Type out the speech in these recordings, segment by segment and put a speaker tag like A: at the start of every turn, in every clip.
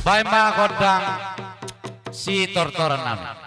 A: Baima kodang si tortoranam.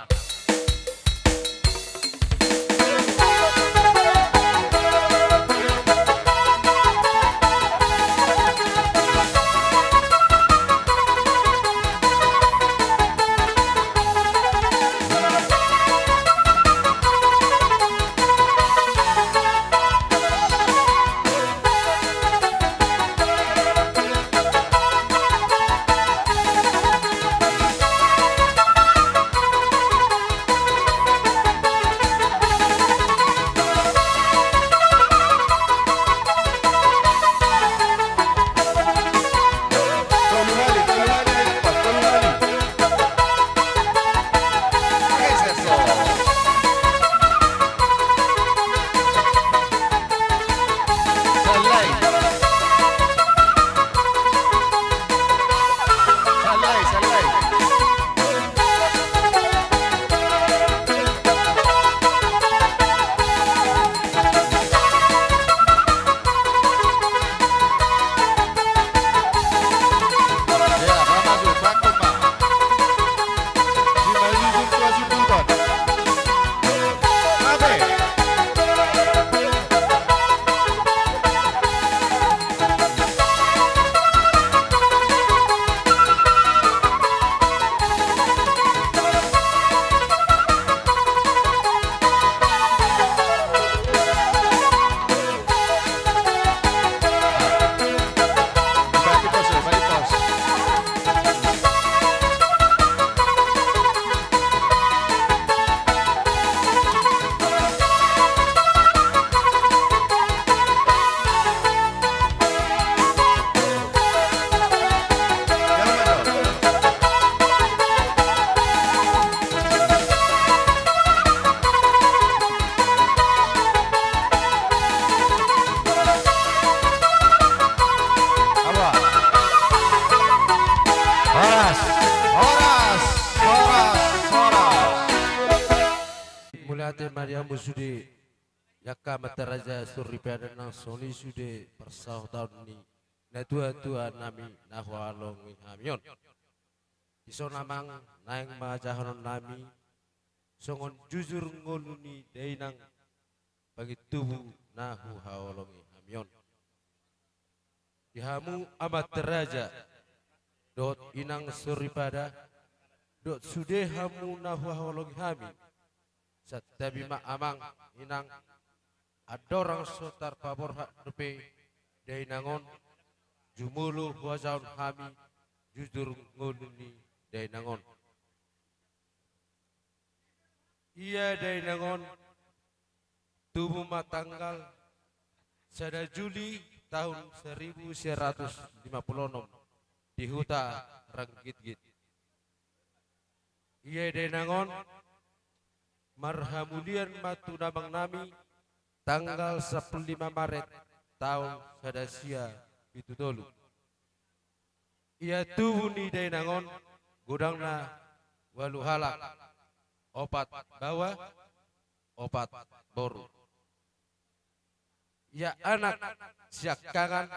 B: Mulate Maria Musude Yaka Mataraja Suripana nang Sony Sude persau tahun ini na tua nami nahwa longi hamion iso namang naeng majahanon nami songon jujur ngoluni dainang bagi tubuh nahu hawalongi hamion dihamu Amataraja dot inang Suripada dot sude hamu nahu hawalongi hami Satabi ma amang inang adorang sotar pabor hak depe dainangon jumulu huazaun hami jujur ngoluni dainangon iya dainangon tubuh matanggal sada Juli tahun 1956 di Huta Ranggit-git iya dainangon marhamulian matu namang nami tanggal 15 Maret tahun sadasia itu dulu. Ia tubuh ni dainangon gudangna walu halak opat bawa opat boru. Ia anak siakangan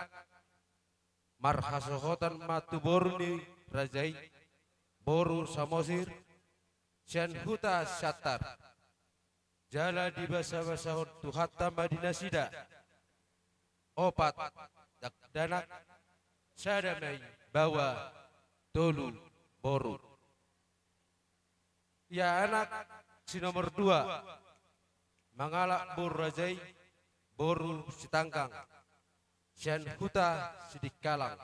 B: marhasohotan matu boru ni rajai boru samosir sian huta syatar jala di basa-basahon tuhatta Madinah sida opat danak sadamai bawa tolu boru ya anak si nomor 2 mangalak bor rajai boru sitangkang sian huta sidikalang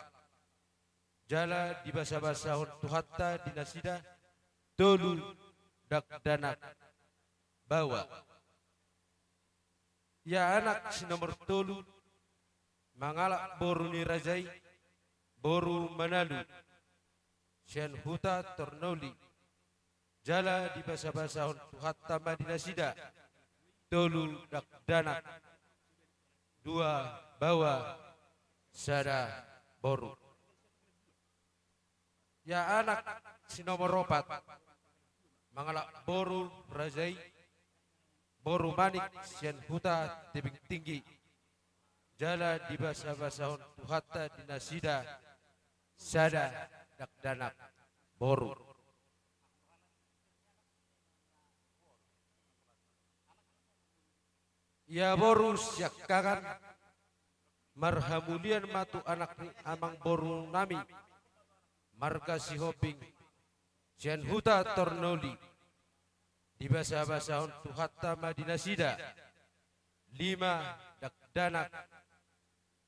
B: jala di basa-basahon tuhatta dinasida tolu danak bawa ya anak si nomor tolu mangalak boru ni rajai boru manalu sian huta tornoli jala di basa-basahon tuhatta Madinah sida tolu danak 2 bawa sada boru ya anak si nomor 4 mangalak boru rajai boru manik sian huta tebing tinggi jala di basa-basahon tuhatta dinasida sada dakdanak boru. Ya boru syakakan marhamulian matu anak ni amang boru nami marga si hoping sian huta tornoli di basa-basa untuk hatta madinasida 5 dakdanak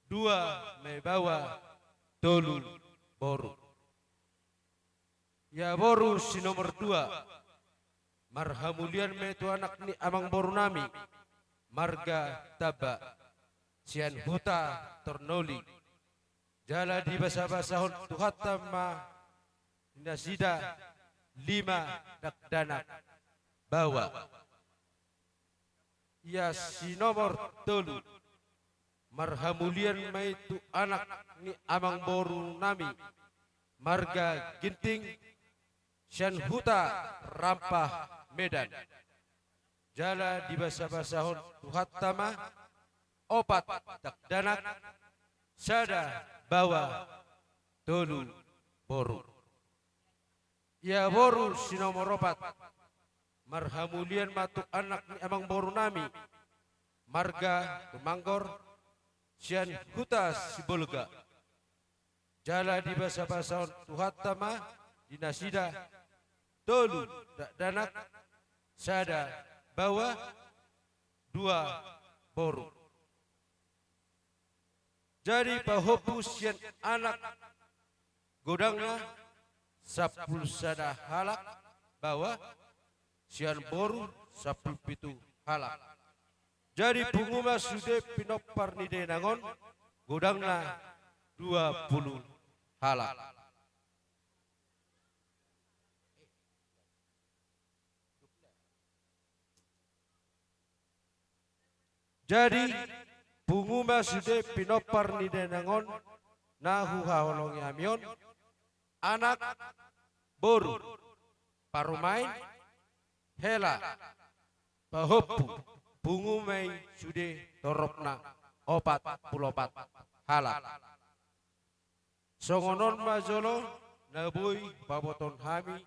B: 2 mebawa tolu boru. Ya boru si nomor 2 marhamulian metu anak ni amang boru nami marga taba sian huta tornoli jala di basa-basa untuk hatta madinasida 5 dakdanak bawa. Ya si nomor telu marhamulian maitu anak ni amang boru nami marga ginting sian huta rampah Medan jala di basa-basahon tuhatama 4 dakdanak sada bawa tolu boru. Ya boru si nomor 4 marhamulian matu anak ni amang boru nami marga tumanggor sian huta sibolga jala di basa-basa tuhatama dinasida tolu danak sada bawa 2 boru. Jadi pahopu sian anak godangna 10 sada halak bawa sian boru 10 halak. Jadi punguma sude pinopar ni denangon godangna 20 halak. Jadi punguma sude pinopar ni denangon nahu haolongi amion anak boru parumain hela pahopu pungumai sude torokna 44 halak. Songonon majolo naboy baboton hami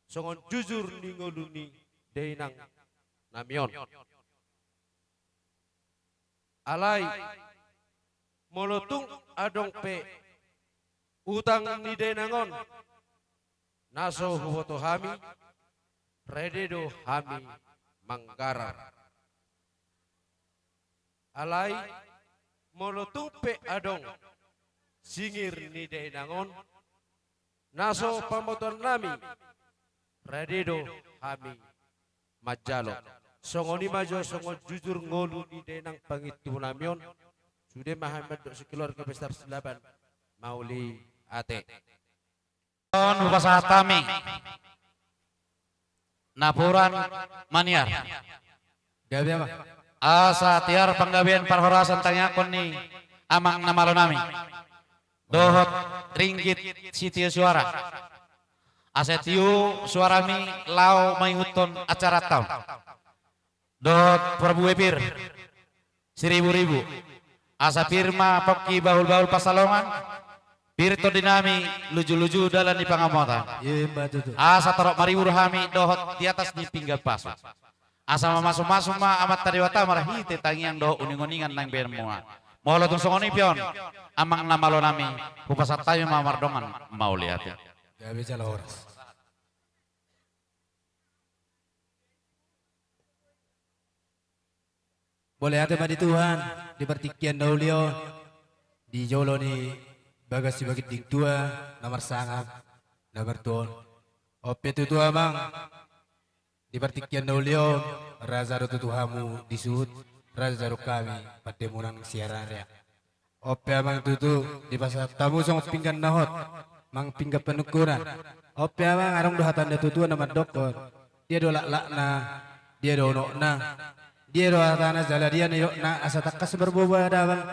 B: songon jujur ningoluni deinang namion. Alai molotung adong pe utang ni denangon naso huboto hami rededo hami manggarar. Alai molotung pe adong singir ni denangon naso pamoton nami rededo hami majalo. Songoni majo songon jujur ngolu di denang pangitu namion sudah Muhammad dok sekeluarga besar selaban mauli ate.
A: Tahun Bupasa Tami Napuran Maniar
C: Gabi apa?
A: asa tiar panggabian parhorasan tanyakon ni amang namalonami dohot ringgit sitio suara asetiu suarami lau mayuton acara tahun dot Prabu Wepir 1000 asa firma poki bahul-bahul pasalongan pirto dinami luju-luju dalan di pangamotan
C: Iya mbak tuh.
A: asa torok maribur hami dohot di atas di pinggal pasu asa masuk-masuk ma amat tariwata marahite tangiang doh uning-uningan nang ben mua moholo tung songoni pion amang namalo nami Bupasa tayo mamardongan mau lihat ya.
C: Gabi caloras. Boleh hati di Tuhan di pertikian daulio di jolo ni bagas si bagit ding tua nomor sangap nomor tuon ope tu tua mang di pertikian daulio raza rotu tuhamu disut raza kami pademunan siaran ya ope amang tutu di pasar tamu song pinggan nahot mang pinggan penukuran ope amang arong dohatan da tutua nama doktor dia dolak lakna dia donokna dia doa tanah jala dia nih na asa takas berboba dawang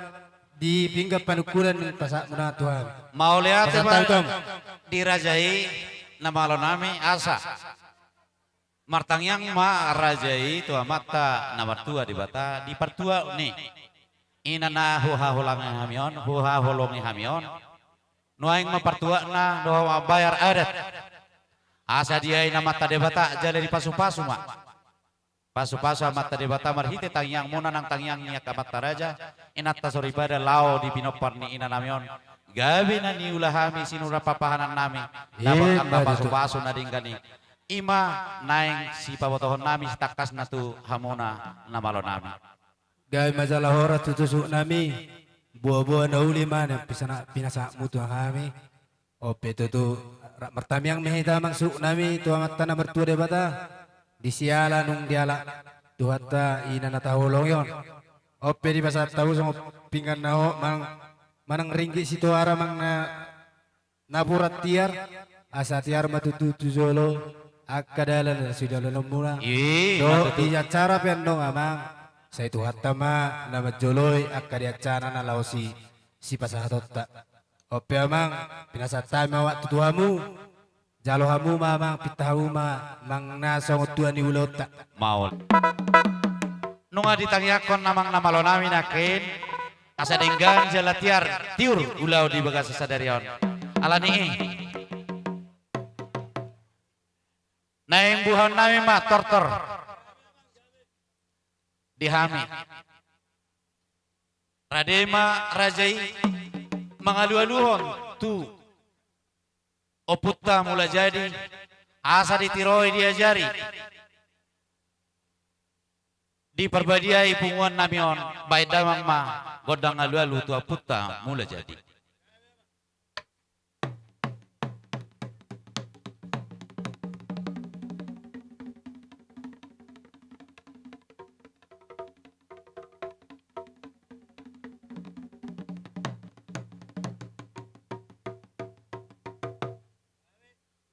C: di pinggir panukuran pasak muna Tuhan.
A: Mau lihat
C: Pasal
A: Pak,
C: tangkam.
A: dirajai namalo nami asa martang yang ma rajai tua mata nomor 2 di bata di partua nih inana huha hulangi hamion huha hulungi hamion nuaing mapartua na doh bayar adat asa dia ina mata debata jale di pasu-pasu mak pasu-pasu mata debata marhite tangyang muna nang tangyang niya kamata raja inat tasoribada lao di pinopar ni ina namion gabi na ni ulahami sinura papahanan nami dapat ang pasu-pasu na dinggani ima naing si pabotohon nami si takas na tu hamuna na malo nami
C: Gay masalah horat tutusuk nami buah-buah na uli man pinasa mutu kami. Ope tu mertamiang mehita mangsuk nami tu amat tanah bertua debata di siala nung diala tuhata ina na tahulong yon. Ope di pasar tahu sama pinggan nao manang ringgi situ ara mang na purat tiar asa tiar matutu tuzolo akadalan sudah lelomula. Do di acara pendong amang saya itu hatama nama joloi akadi acara na lausi si pasahatotta. Ope amang pinasata waktu tuamu jalo hamu mamang pitahu mang nasong tuan ni ulota.
A: Maul. Nunga ditangyakon namang namalo namin akin asa denggan jalatiar tiur ulau di bagas sadarion. Alani naing buhan nami mah tortor dihami radema rajai mengalu-aluhon tu oputta mula jadi asa ditiroi diajari di perbadiai punguan namion baik damang ma godang alu-alu tu oputta mula jadi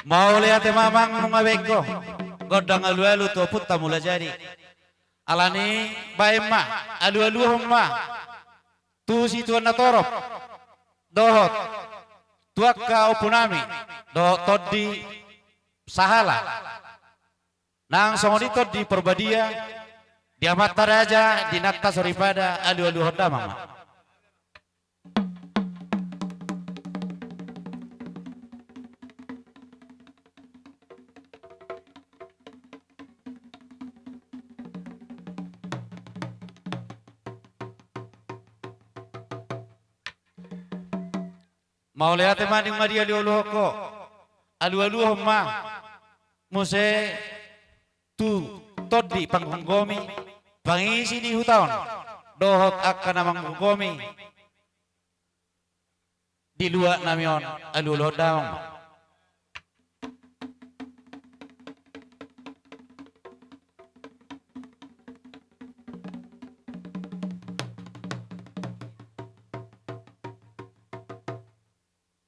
A: mau lihat mamang mengabeko godang alu-alu tu putta mula jadi alani baema alu-alu homma tu si tuan na torop dohot tuakka opunami do toddi sahala nang songoni toddi perbadia di amat raja di nakta soripada alu-alu honda mama mau lihat maning madi alu-alu ko alu-alu homma muse tu toddi panghunggomi pangisi ni hutaon dohot akka namang hunggomi di luar namion alu-alu damang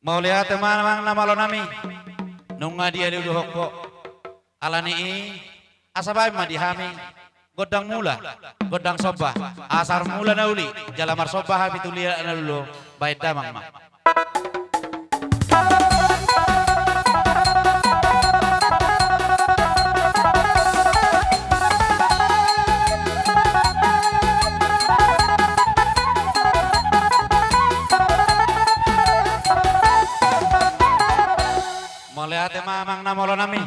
A: mau lihat teman-teman nama lo nami nunga dia di hokko alani asabay madihami godang mula godang sobah asar mula nauli jalamar sobah habi tulia nalulo baik damang ma lihat mamang namolo nami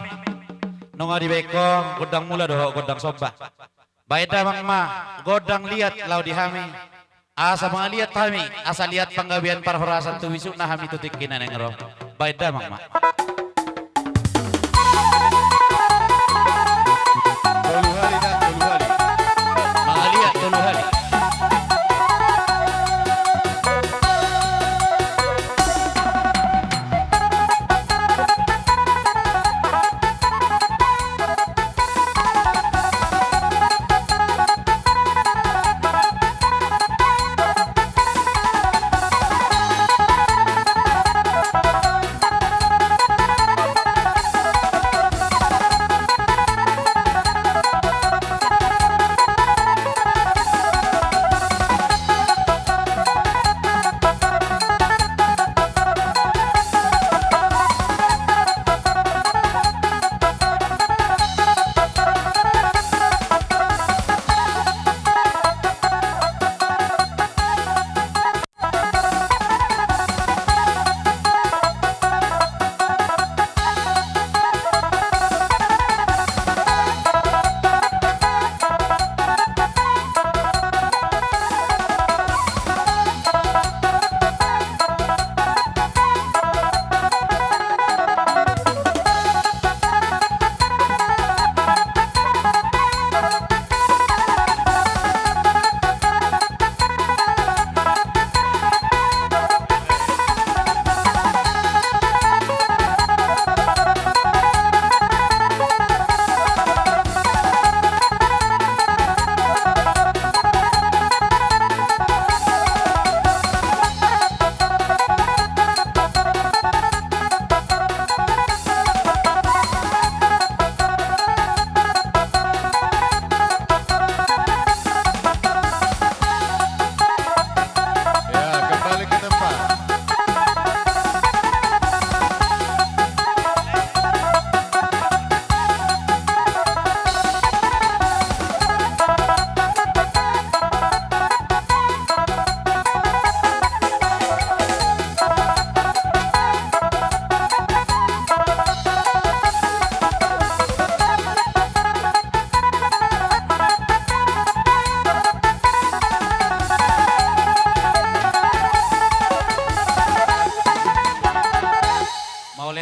A: nunga di beko godang mula doho godang sobah baik damang ma godang liat lau dihami asa mga liat hami asa liat panggabian parhorasan tu wisuk na hami tutik kinan yang roh baik damang ma tolu hari dan tolu hari mga liat tolu hari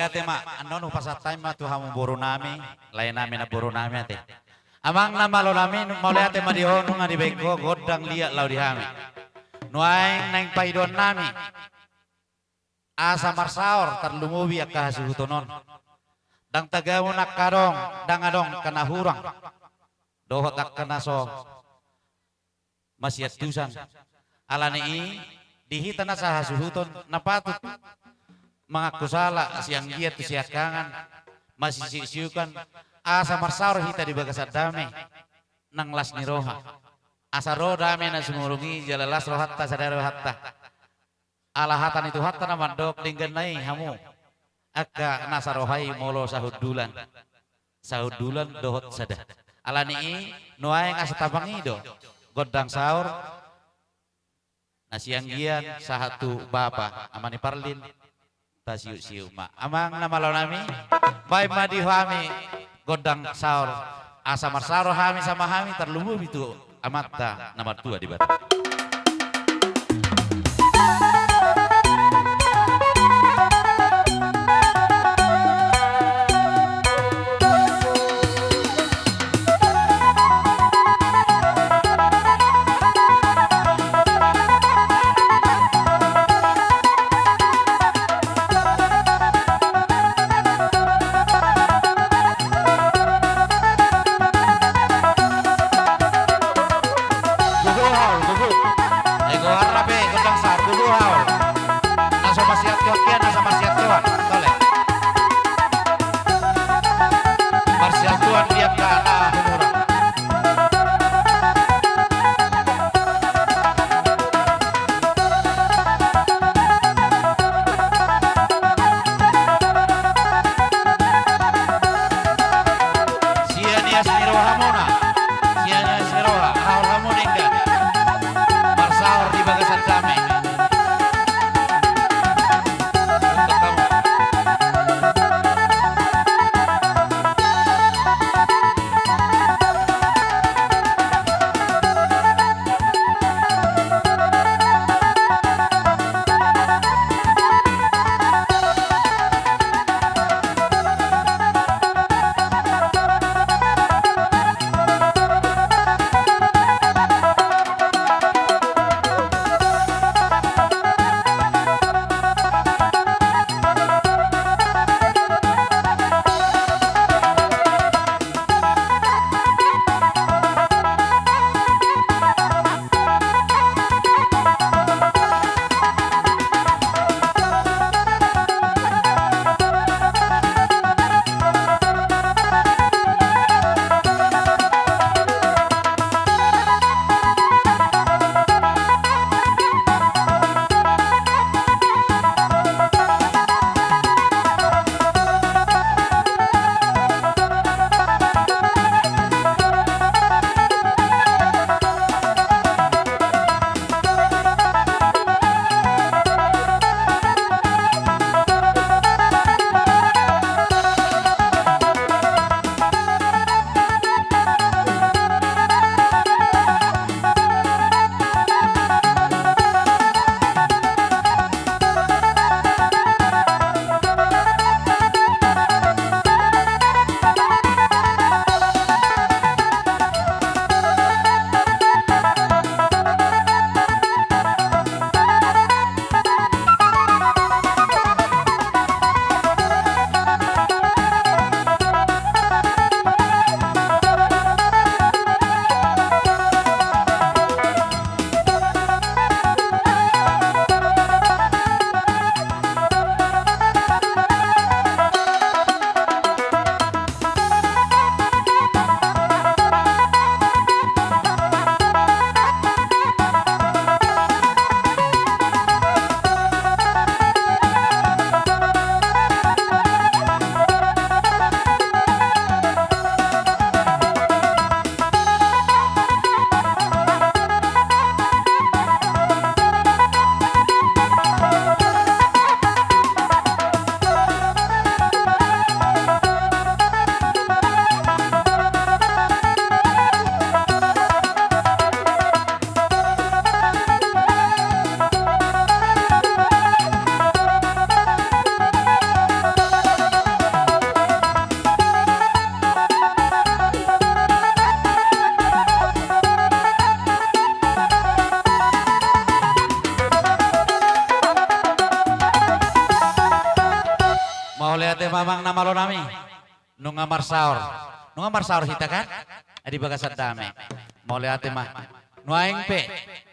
A: ate ma ano no pasatay ma tu hamu boro nami lain nami na boro nami ate amang na malo nami mole ate madihon nga di beko godang liat lau di hami nuaing nang paidon nami asa marsaor terlumubi akka hasuhutonon dang tagaw nak karong dang adong kana hurang dohot akka naso masyat tusan alani dihita na sa hasuhuton napatut mga kusala siyang giat siyakangan masisisiukan asa marsaor hita di bagasat dami nang las ni roha asa ro dami na sumurungi jalalas rohatta sadaro hatta alahatan itu hatta na mandok linggan nai hamu akka nasarohai molo sahudulan dohot sada alani nuaeng asa tabangido godang saur nasiang gian sahatu bapa amani parlin tasiu siu ma amang nama nami bay madihami godang saur asa marsaro hami sama hami terlubu itu amatta nomor 2 di batu Go, ate mamang namalo nami. Nunga marsaur hita kan? Adi bagasat dami. Mole ate mah. Nuaing pe.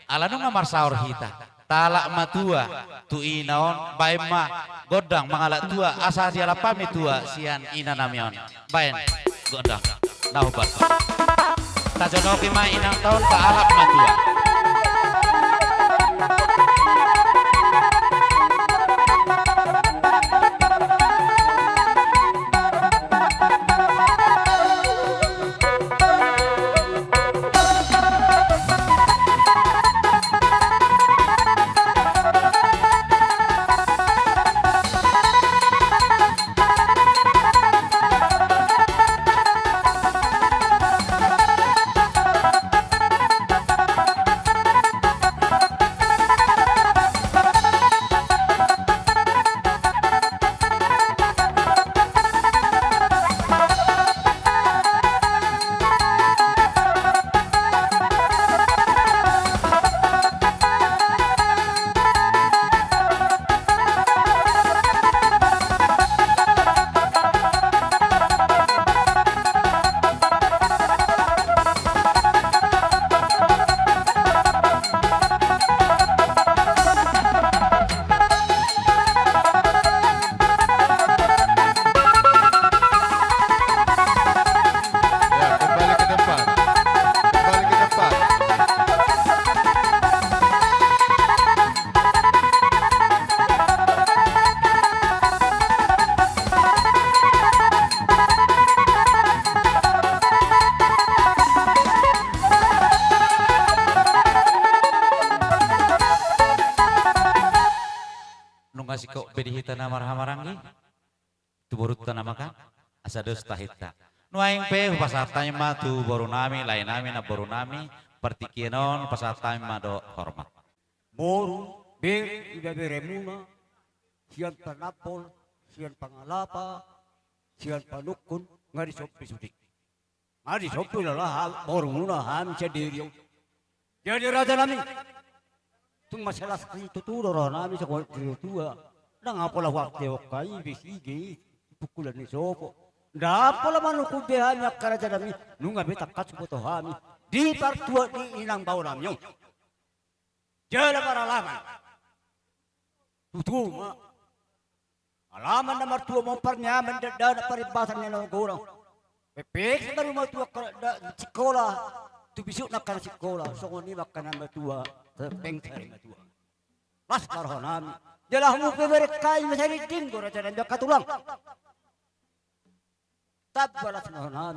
A: Ala nunga marsaur hita. Talak matua tu inaon bae ma godang mangala tua asa dia pami tua sian ina namion. Baen godang. Naubat. Tajonoki ma inang tahun ka alap matua. Nunga siko bedihita na marhamarangi tu borut tanamakan asados tahita nuaing pe pasatanya ma tu boru nami lain nami na boru nami pertikienon pasatanya ma do hormat
D: Boru, ber, ida beremuna, sian panapol, sian pangalapa, sian panukun, ngari sopi sudik. Ngari sopi lah, boru muna ham cediriu. Jadi raja nami, tung masalah itu tu roh nami sekolah tua. Nang apalah waktu okai besigi, pukulan ni sopo. Dapalah manukun behami akaraja nami, nunga beta kacu foto hami. Di partua di inang bau nami. Jala para alaman. Tutuma. Alaman na martua mo parnyaman da paribasan niya ng gurang. Pepek sa rumah tua sikola. Tubisuk na ka na sikola. So kung ni maka na matua. Sa pengtari matua. Mas karhonan. Jala mo peberekay masari tinggo. Raja nanda katulang. Tabbalas na honan.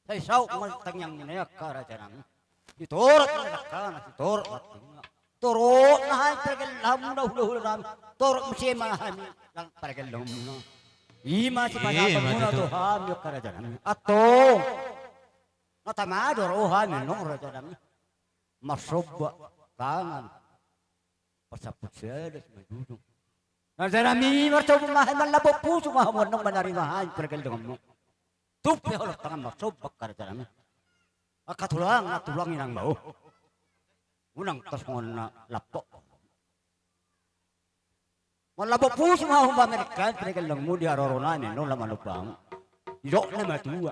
D: Sa isaw kumaltangyang ninayak ka raja nang. Itorot na nakana. Itorot na tingga. Torok na hay pergelam na hula-hula namin. Torok mo siya mga hami lang pergelam na. Ima si panapag muna to hami yung karaja namin. Ato! Natamado ro hami nung raja namin. Masobba, kangan. Pasapot siya, das madudong. Raja namin, masobba mahay malabo puso mahamon nung manarimahan pergelam mo. Tupi hulog tangan masobba karaja namin. Akatulang natulangin ang mau. Unang tas mo na lapo. Malabo po sa mga Amerikan, pinagal lang mo di aroronanin, no laman upang. Yok na matua.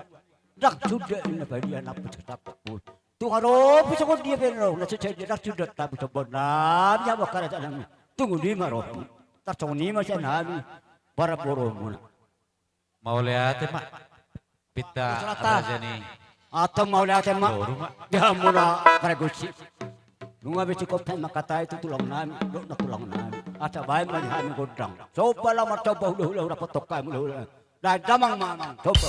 D: Naksuda na ba diya na po sa tapo po. Tukaro po sa kundi pero nasasaya naksuda tapo sa bonam. Yawa ka na sa namin. Tungo di maro. Tasong ni ma siya namin. Para puro muna.
A: maule ate ma pita raja ni
D: Atong maulate ma.
A: boru ma
D: Diyan muna paragusi. Nung abis ko tayo makatay ito tulang namin, doon na tulang namin. At sa bahay malihamin godang. So pala martaw pa hula-hula, rapatok kayo hula-hula. Dahil damang mamang, so pa.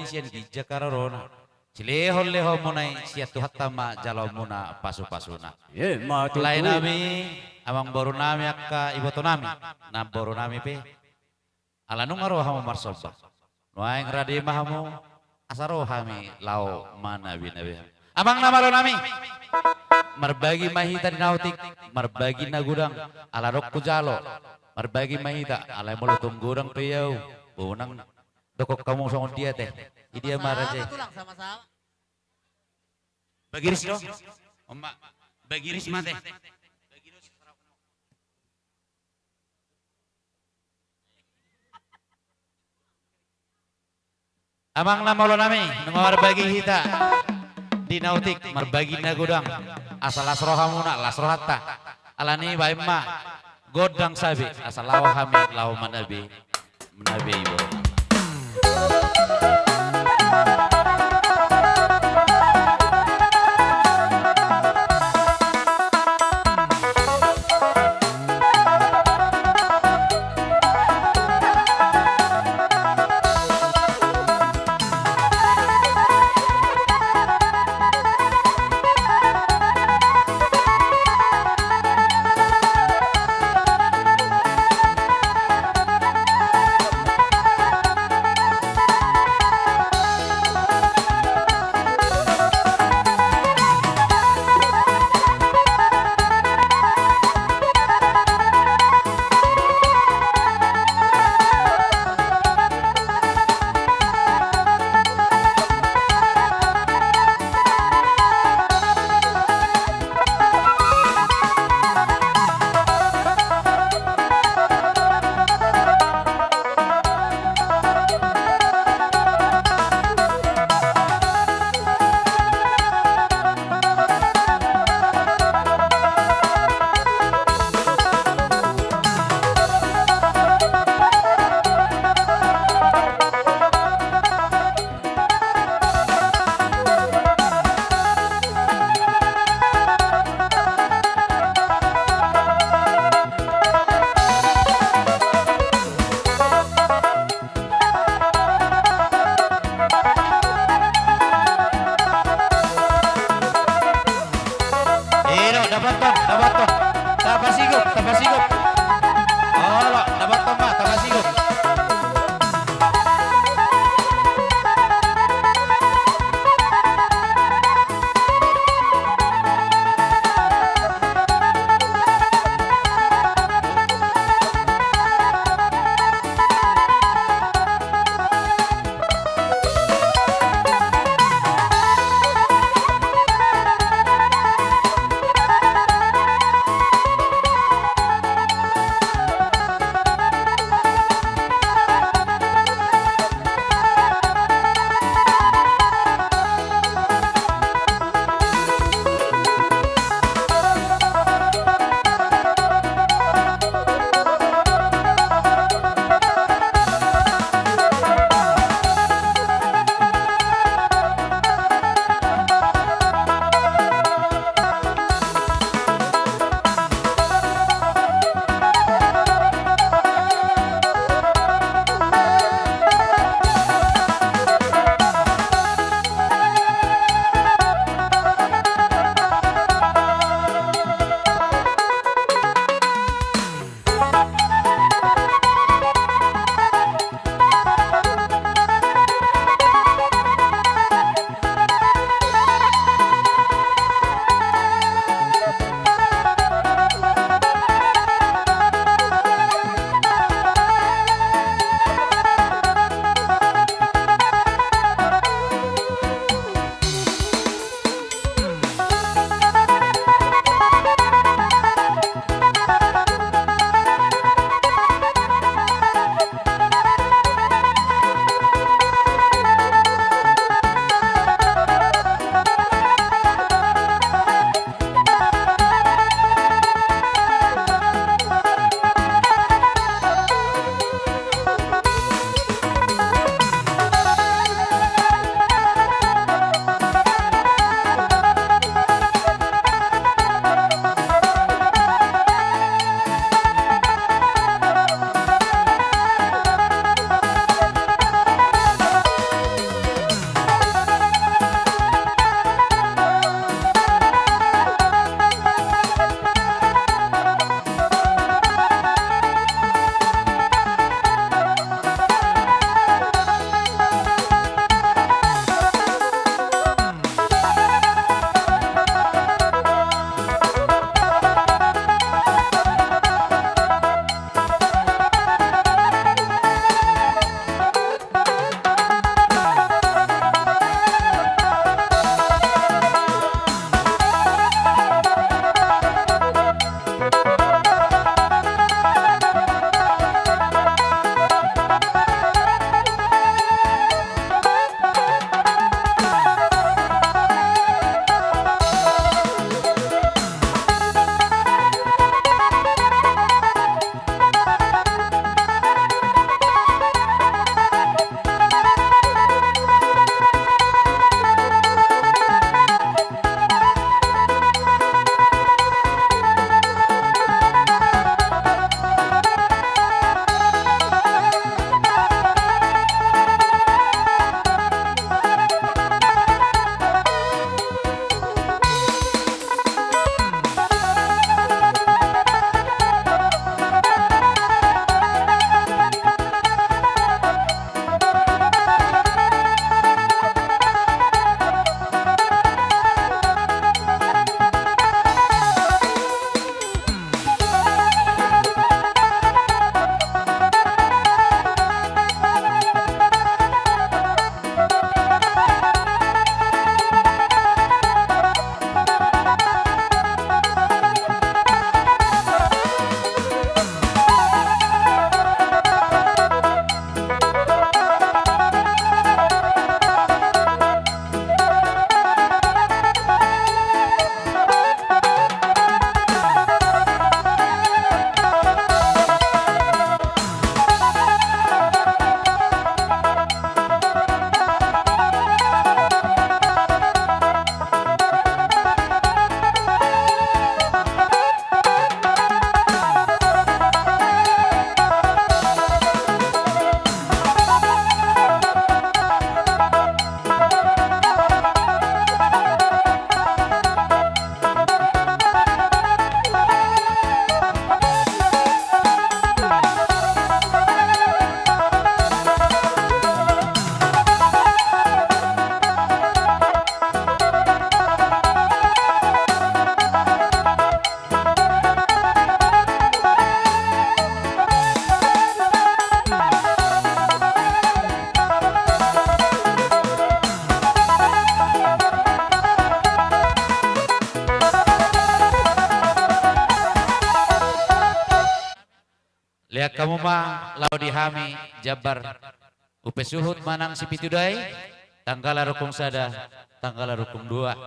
A: ni sian gija karorona. Cilehol leho munai siatu hatama jalo muna pasu-pasuna.
D: Ye matu.
A: Lain nami amang baru nami akka iboto nami. Na baru nami pe. Alanu ngaro hamu marsoba. Nuaing radi mahamu asaro hami lau mana binabi. Amang nama lo nami. Marbagi mahita di nautik, marbagi nagudang ala rokku jalo. Marbagi mahita ala mulo tunggurang peyau. Bunang dokok kamu songon dia teh. Idia marah je. Bagiris dong. Oma bagiris mate. Amang nama lo nami, nomor bagi hita di nautik marbagi nagudang asal asrohamuna lasrohatta alani baimma godang sabi asal lawahami law manabi menabi ibu. kamu mah lau dihami Jabar upe suhut manang si pitudai tangkala rukung sada tangkala rukung dua.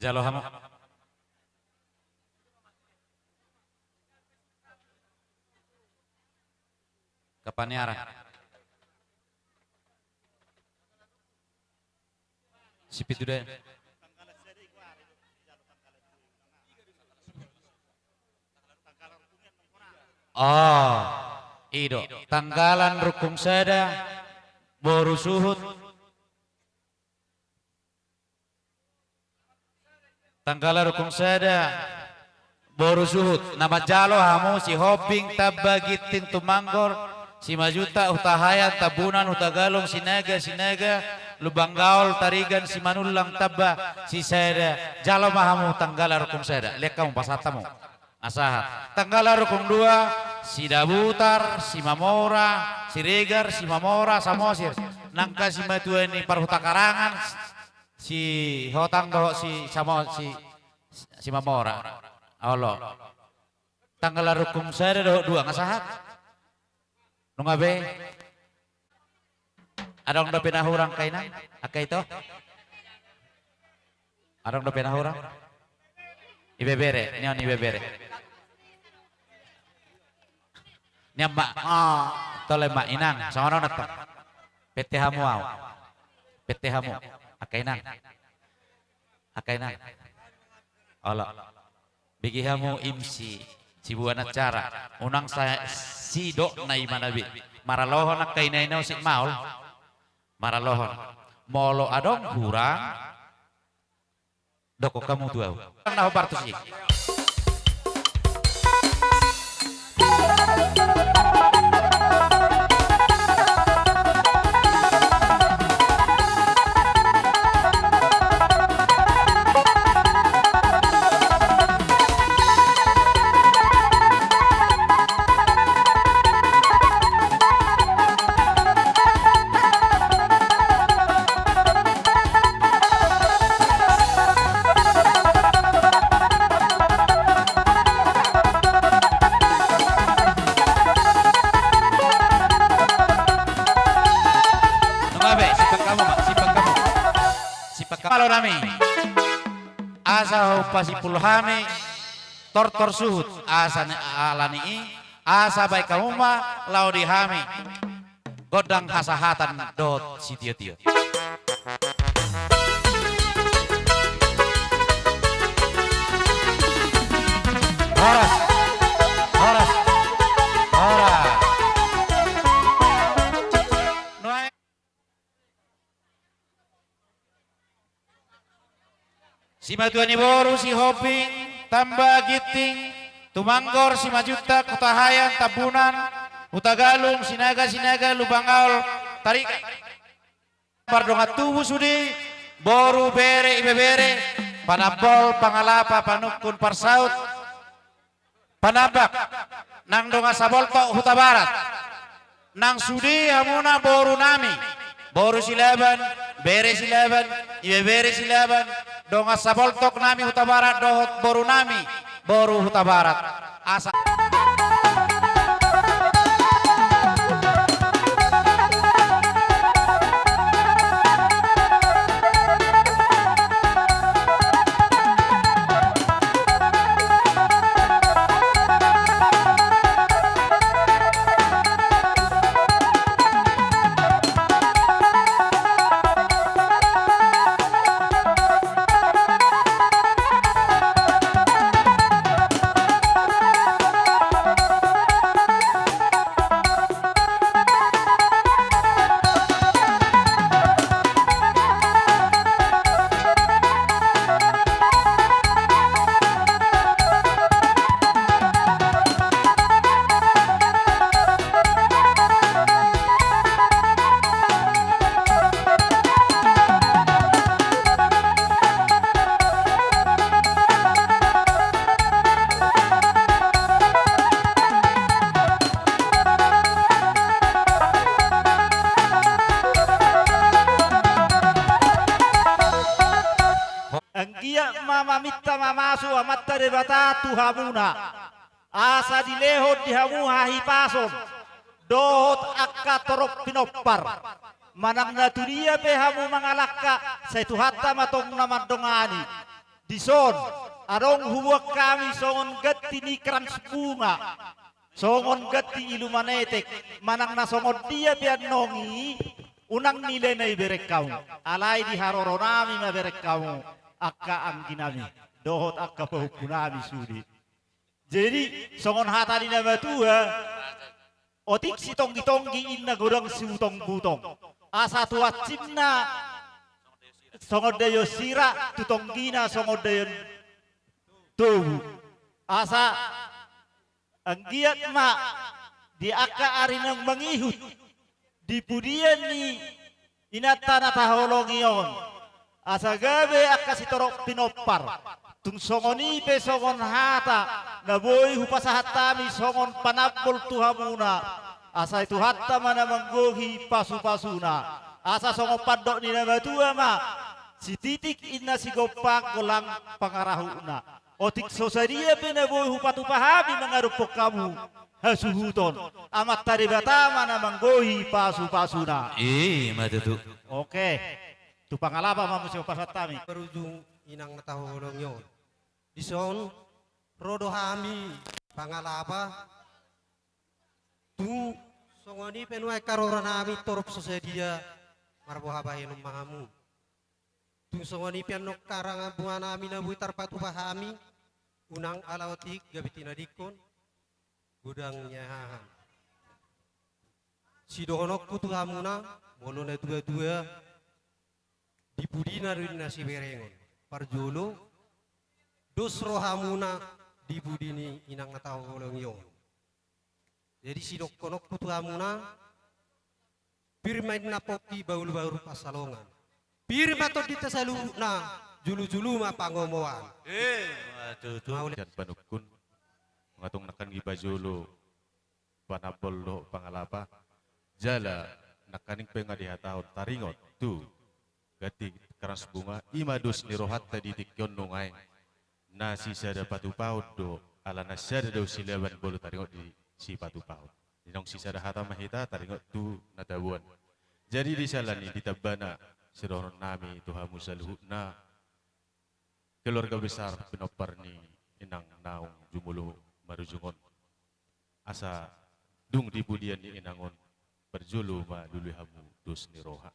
A: Jalo hamu. Kapaniara. Si pitudai. Oh, ido. Tanggalan rukung sada, boru suhut. Tanggalan rukung sada, boru suhut. Nama jalo hamu si hoping tabagitin tumanggor, si majuta utahayan tabunan utagalong sinaga lubang gaul tarigan si manulang tabba si sada. Jalo mahamu tanggalan rukung sada. Lihat kamu pasatamu. Asahat. Tanggal rukung dua, si Dabutar, si Mamora, si Regar, si Mamora, Samosir. Nangka si Matua ini parhuta karangan, si Hotang doh si si Mamora. Allah. Tanggal rukung saya doh dua ngasahat. Nungabe. Ada orang doh penahurang kainan? Aka itu? Ada orang doh penahurang? Ibebere, nion ibebere. Nya mak tole mak inang sama orang nonton PT hamu au PT hamu akainang Allah bigi hamu imsi cibuana cara unang saya sidok na imanabi maralohon akainainau si maul maralohon molo adong kurang doko kamu tuau nah partusi. Kalau nami asa pasipul hami tortor suhut asa alani asa baik kauma lau dihami godang kasahatan dot si tio-tio. Horas. Si matuani boru si hoping tambah giting tumanggor si majuta kutahayan tabunan utagalung sinaga lubangaul tarik pardonga tubuh sudi boru bere ibebere panabol pangalapa panukun parsaut panabak nang donga sabolto huta barat nang sudi hamuna boru nami boru silaban bere silaban ibebere silaban donga saboltok nami huta barat dohot boru nami boru huta barat asa mamita mamasu amatta debata tuhamuna asa dilehot dihamu hahipason dohot akka torok pinopar manang na dunia pehamu mangalaka sa ituhatta matong naman dongani dison arong huwag kami songon gati ni kransbunga songon gati ilumanetek manang nasongod dia pianongi unang nilai na iberekaw alay di haroro nami maberekaw akka ang ginami dohot akka pahupunami sudi jadi songon hatali na batua otik si tonggi-tonggi inna gorong sutong butong asa tuat cimna songod dayo sira tutonggina songod dayo tubu asa ang giat ma di aka arinang mangihut di pudian ni inata na taholong iyon asa gabe aka si torok pinopar tung songoni pe songon hata na boy hupasahatami songon panabol tuhamuna asa itu hatta mana manggohi pasu-pasuna asa songo padok ni nabatua ma si titik inna si gopak golang pangarahuna otik sosaria penaboy hupatu pahami mengarupok kamu hasuhuton amat taribata mana manggohi pasu-pasuna
B: Matutu.
A: oke tu pangalapa mamusio pasatami
E: berujung inang natahulong yon. Dison rodo hami pangalapa tu songoni penuai karora nami torop sesedia marbohabahin umahamu tu songoni pianok karang bunga nami na buitar patu pahami unang alawatik gabitina dikon gudangnya si dohonok kutu hamuna mono na dua-dua dibudina rin nasi berengon parjolo dos rohamuna dibudini inang natahulong yon. Jadi si dokkonok kutu hamuna pirmain napoki baul-baul pasalongan pirma to ditasalu na julu-julu ma pangomoan
B: Matutu. Dan panukun ngatung nakan gibajolo panabol lo pangalapa jala nakaning pengadihataon taringot tu gati keras bunga imadus nirohat tadi tikyon nungai nasi sada patu paut do ala nasada do silaban bolu taringot di si patu paut dinong si sada hata mahita taringot tu natabuan jadi di salani ditabana sironon nami tuhamu saluhna keluarga besar pinopar ni inang naung jumulu marujungon asa dung dibudian ni inangon berjulu ma dulu hamu dus niroha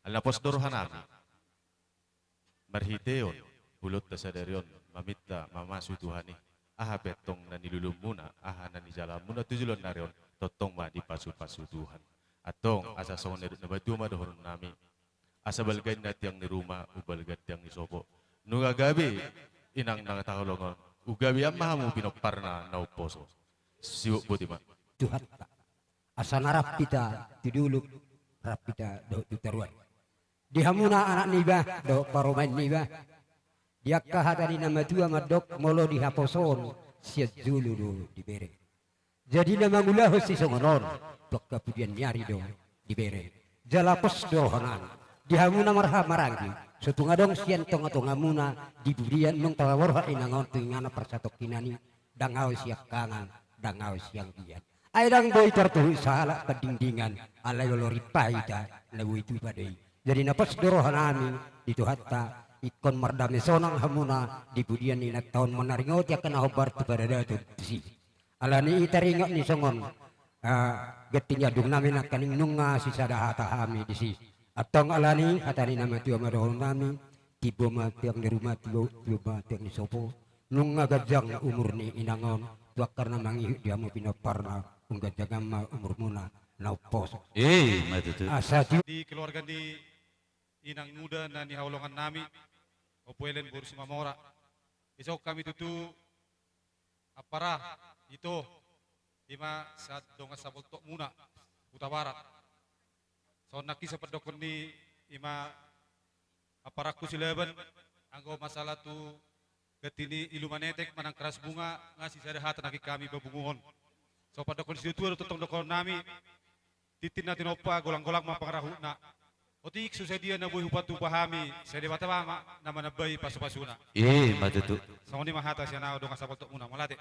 B: alapos dorohan nami marhiteon bulut tasadarion mamita mamasu tuhani aha petong na nilulum muna aha na nijalam muna tujulon narion totong ma di pasu-pasu Tuhan atong asa songon na batu ma dohon nami asa balgay na tiyang ni rumah ubalgat tiyang ni sopo nugagabi inang nangatahulongon ugabi ang mahamu pinopar na nauposo siwok buti ma
D: Tuhan asana rapita tiduluk rapita do tutaruan dihamuna anak niba do paromain niba diakka hatari nama tua madok molo dihaposon siat dulu do dibere jadi nama mula hosi songonon dok kemudian nyari do dibere jalapos dorohanan dihamuna marha marangi setunga dong sian tonga muna diburian nung tawawarha inangon tuingana persatok kinani dangau siak kangan dangau siang dian aidang boy tertuhu salah kedingdingan alay lori paida lagu itu padai jadi napas dorohanami itu hatta ikon mardame sonang hamuna dibudian ni tahun menaringot ya kena hobar tu pada datu si alani itaringok ni songon getinya dung nami nak kaning nunga si sada hata hami di si atong alani hatani nama tua marohon nami tibo mati yang di rumah tibo mati yang di sopo nunga gajang umur ni inangon tua karena mangi dia mau pinoparna ungga jagam umur muna naupos
B: Matutu.
D: asa
F: Di keluarga di inang muda na ni haulongan nami opuelen burus mamora isok kami tutu apara itu lima saat donga sabot tok muna utabarat so naki sa padokon ni ima aparaku silaban anggo masalah tu gatini ilumanetek manang keras bunga ngasih sadahata naki kami babunguhon so padokon situ tutong dokon nami titin natin opa golang-golang mapangarahuna Otik susedia na buhi upatu pahami, saya debata mama nama nabai pasu-pasuna.
A: Matutu.
F: Sama ni mahata siya na udong asapot muna malate.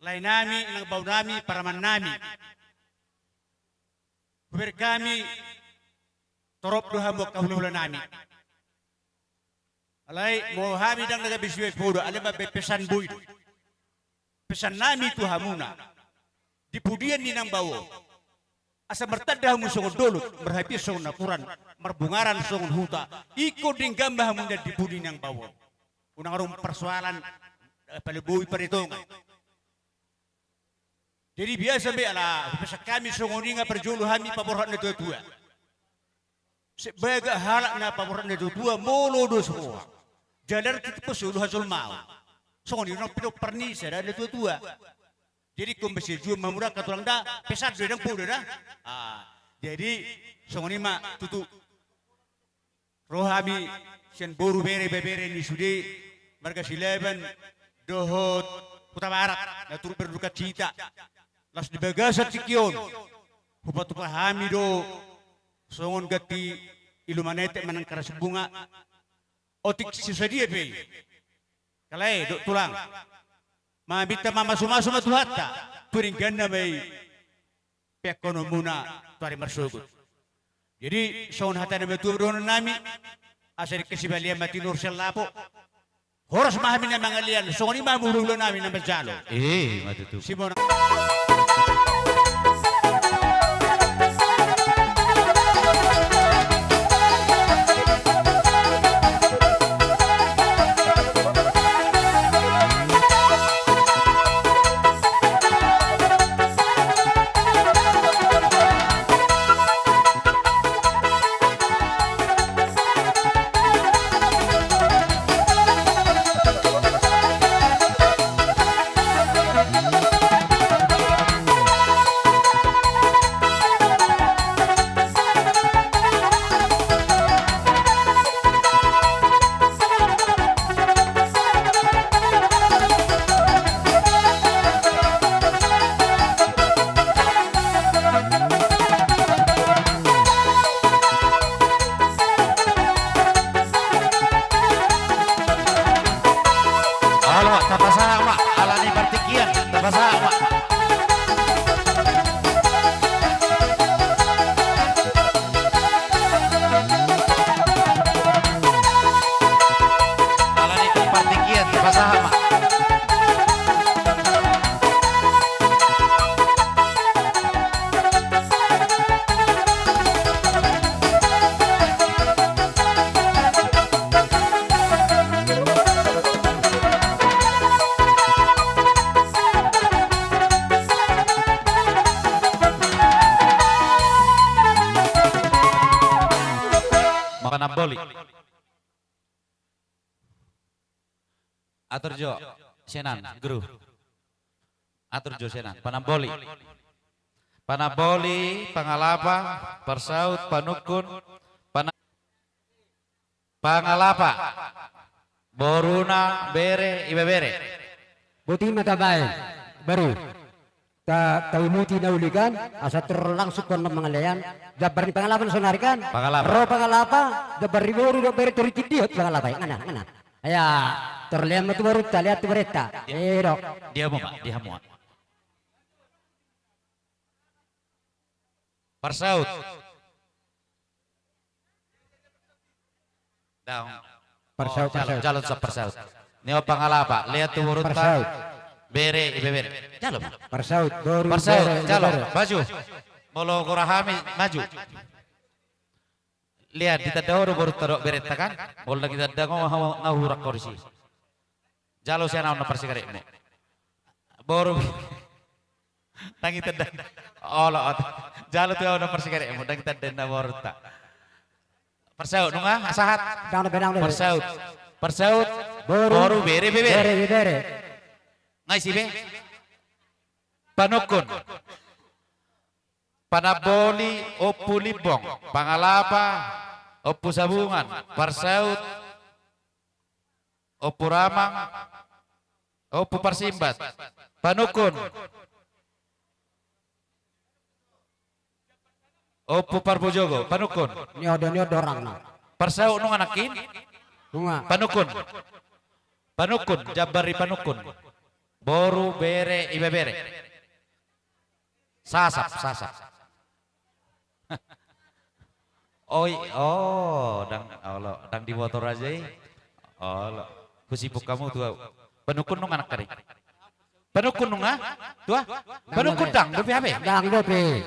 D: Lain nami, nang bau nami, paraman nami. Kuber kami, torop doha mo kahululan nami. Alay, mo hami dang nagabiswe podo, alam ba pesan buy. Pesan nami tu hamuna. Dipudian ni nang bawo. Asa mertadah mo songon dolot, merhapi songon nakuran, merbungaran songon huta. Iko ding gambah mo na dipudi nang bawo. Unang arong persoalan, palibuhi paritongan. Jadi biasa be ala, bisa kami songoninga perjulu hami paborhat na tua-tua. Sebagai halak na paborhat na tua-tua, molo do semua. Jalan kita pesulu hasil mau. Songoni nang pidok perni sada na tua-tua. Jadi kumbesi jual mamura katulang da, pesat do dang pudo dah. Jadi songoni ma tutu rohami sian boru bere ni sude marga sileban dohot Kota Barat na turut berduka cita. Las di bagasat sikion. Hupatu pahami do songon gati ilumanete manang karas bunga. Otik sisadia be. Kalai do tulang. Mabita mama suma-suma tuhata. Turing ganda bay pekono muna tuari marsugut. Jadi songon hata na betul doon nami. Asal kesibalia mati nur selapo. Horas mahami na mga lian. Songon ima murulo namin na majalo.
A: Matutu.
D: Simon.
A: Tapasama, alani partikian, tapasama. Alani partikian, tapasama. Panaboli. Aturjo Senan Guru. Aturjo Senan Panaboli. Panaboli, Pangalapa, Persaut, Panukun, Pangalapa, Boruna, Bere, Ibebere.
G: Buti matabay, baru. Taumuti na uligan, asa terlangsung kon mangalayan, dabar ni pangalapan sonarikan,
A: Pangalapa.
G: ro pangalapa, dabar ni boru dabar turitidiot pangalapa, ngana. Aya, terlihat tu baru taliat tu berita. Dok.
A: Dia mau Pak, dia mau. Persaut. Daun.
G: Persaut,
A: Calon sop persaut. Neo Pangalapa, lihat tu urut
G: Persaut.
A: Bere, Ibebere. Calon.
G: Persaut, boru.
A: Persaut,
G: bere,
A: calon,
G: bere.
A: maju. Molo Korahami, maju. Lihat di tadahoro baru taruh beret kan? Molo kita tadang ngahurak korisi. Jalo siya na persikarikmu. Baru tangi tadang. Olo, jalo tuh na persikarikmu. Tangi tadang na baru tak. Persaut, nunga, asahat.
G: Bedang.
A: Persaut, boru bere.
G: Bere.
A: Ngai sibe. Panukun. Panaboli, Opu Libong, Pangalapa, Opu Sabungan, Persaut, Opu Ramang, Opu Persimbat, Panukun, Opo Parbojogo, panukun.
G: Nyodo orang na.
A: Persau nung anakin,
G: Nunga.
A: panukun. Panukun, jabari panukun. Boru bere ibe bere. Sasap. Oi, dang di motor aja. Oh, kusipuk kamu tuh. Panukun nung anak kari. Panukun nung tuh. Panukun dang, dopi apa?
G: Dang dope.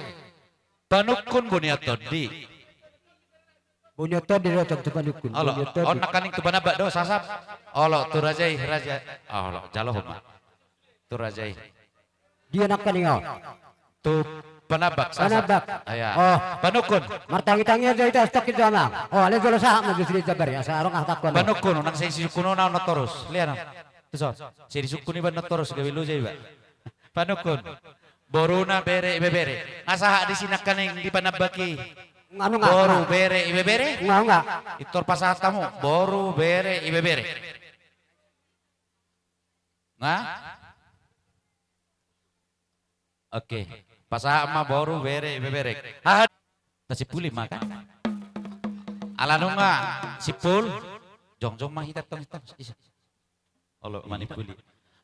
A: Panukun bunia todi.
G: Punya tadi datang tu panukun.
A: Allah, on nakaning tu banaba do sasap. Allah tu rajai raja. Allah jaloh mah. Tu rajai.
G: Dia nak kaningau.
A: Tu panabak sasap.
G: Panabak.
A: Aya.
G: Oh.
A: Panukun.
G: Martangi-tangi aja itu stok itu anak. Oh, ale jolo saham na justru jabar ya. Sarong ah takon.
A: Panukun nang sa isikuno na notorus. Lihat. Tu so. Si isukuni ba notorus gawi lu jay ba. Panukun. Boruna bere ibe bere. Asaha di sinak kaning di panabaki.
G: Anu nga?
A: Boru bere ibe bere.
G: Nga.
A: Itor pasahat kamu. Boru bere ibe bere. Nga? Oke. Pasahat mah boru bere ibe bere. Ah, tasipuli maka. Alanu nga sipul. Jongjong mah hitat tong hitam. Olo manipuli.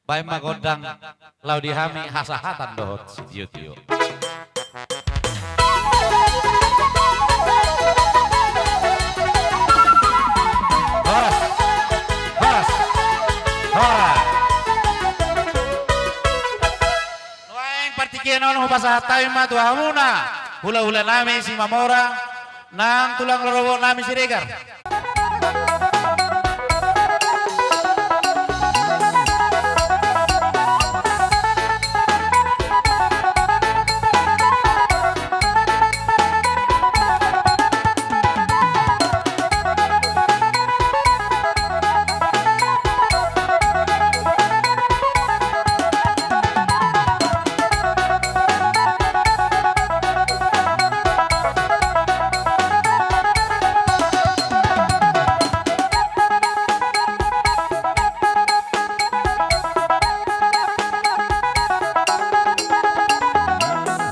A: Bae magodang lau dihami hasahatan dohot si tio. Horas. Nuaing partikian ono pasahatawi mah tuhamuna. Hula-hula nami si Mamora. Nang tulang lorowo nami si Regar.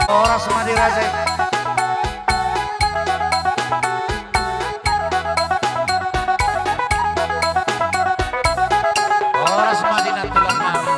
A: Horas mah dirasai. Horas mah dinatulan nami.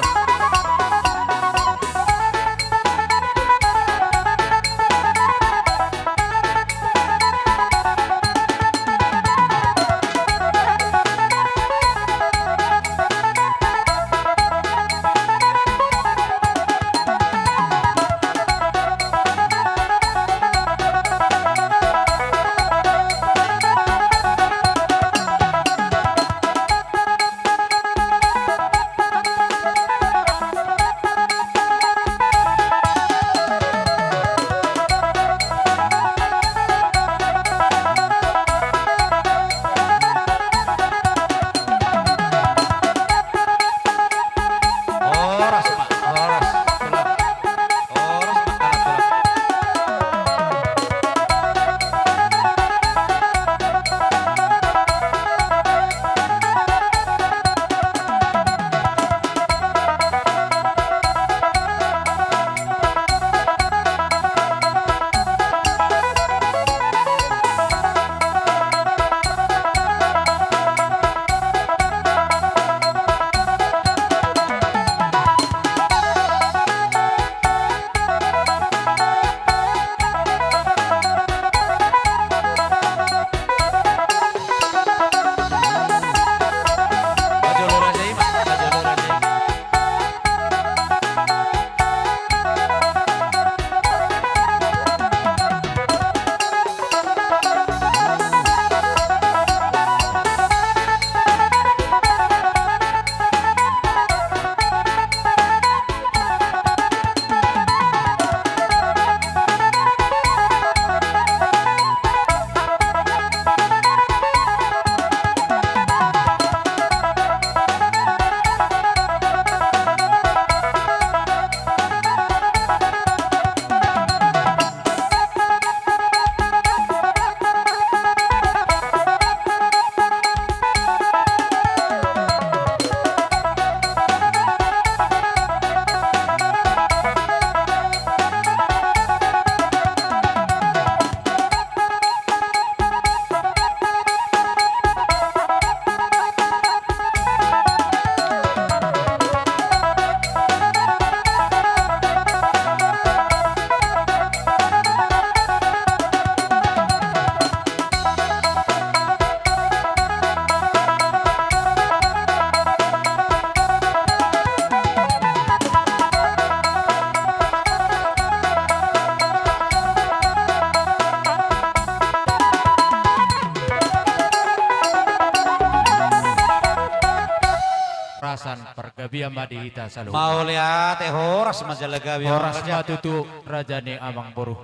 A: parhorasan pergabian madihita saluhuna.
H: Mau lihat horas majalah gawi
A: Horas matutu raja ni amang boruh.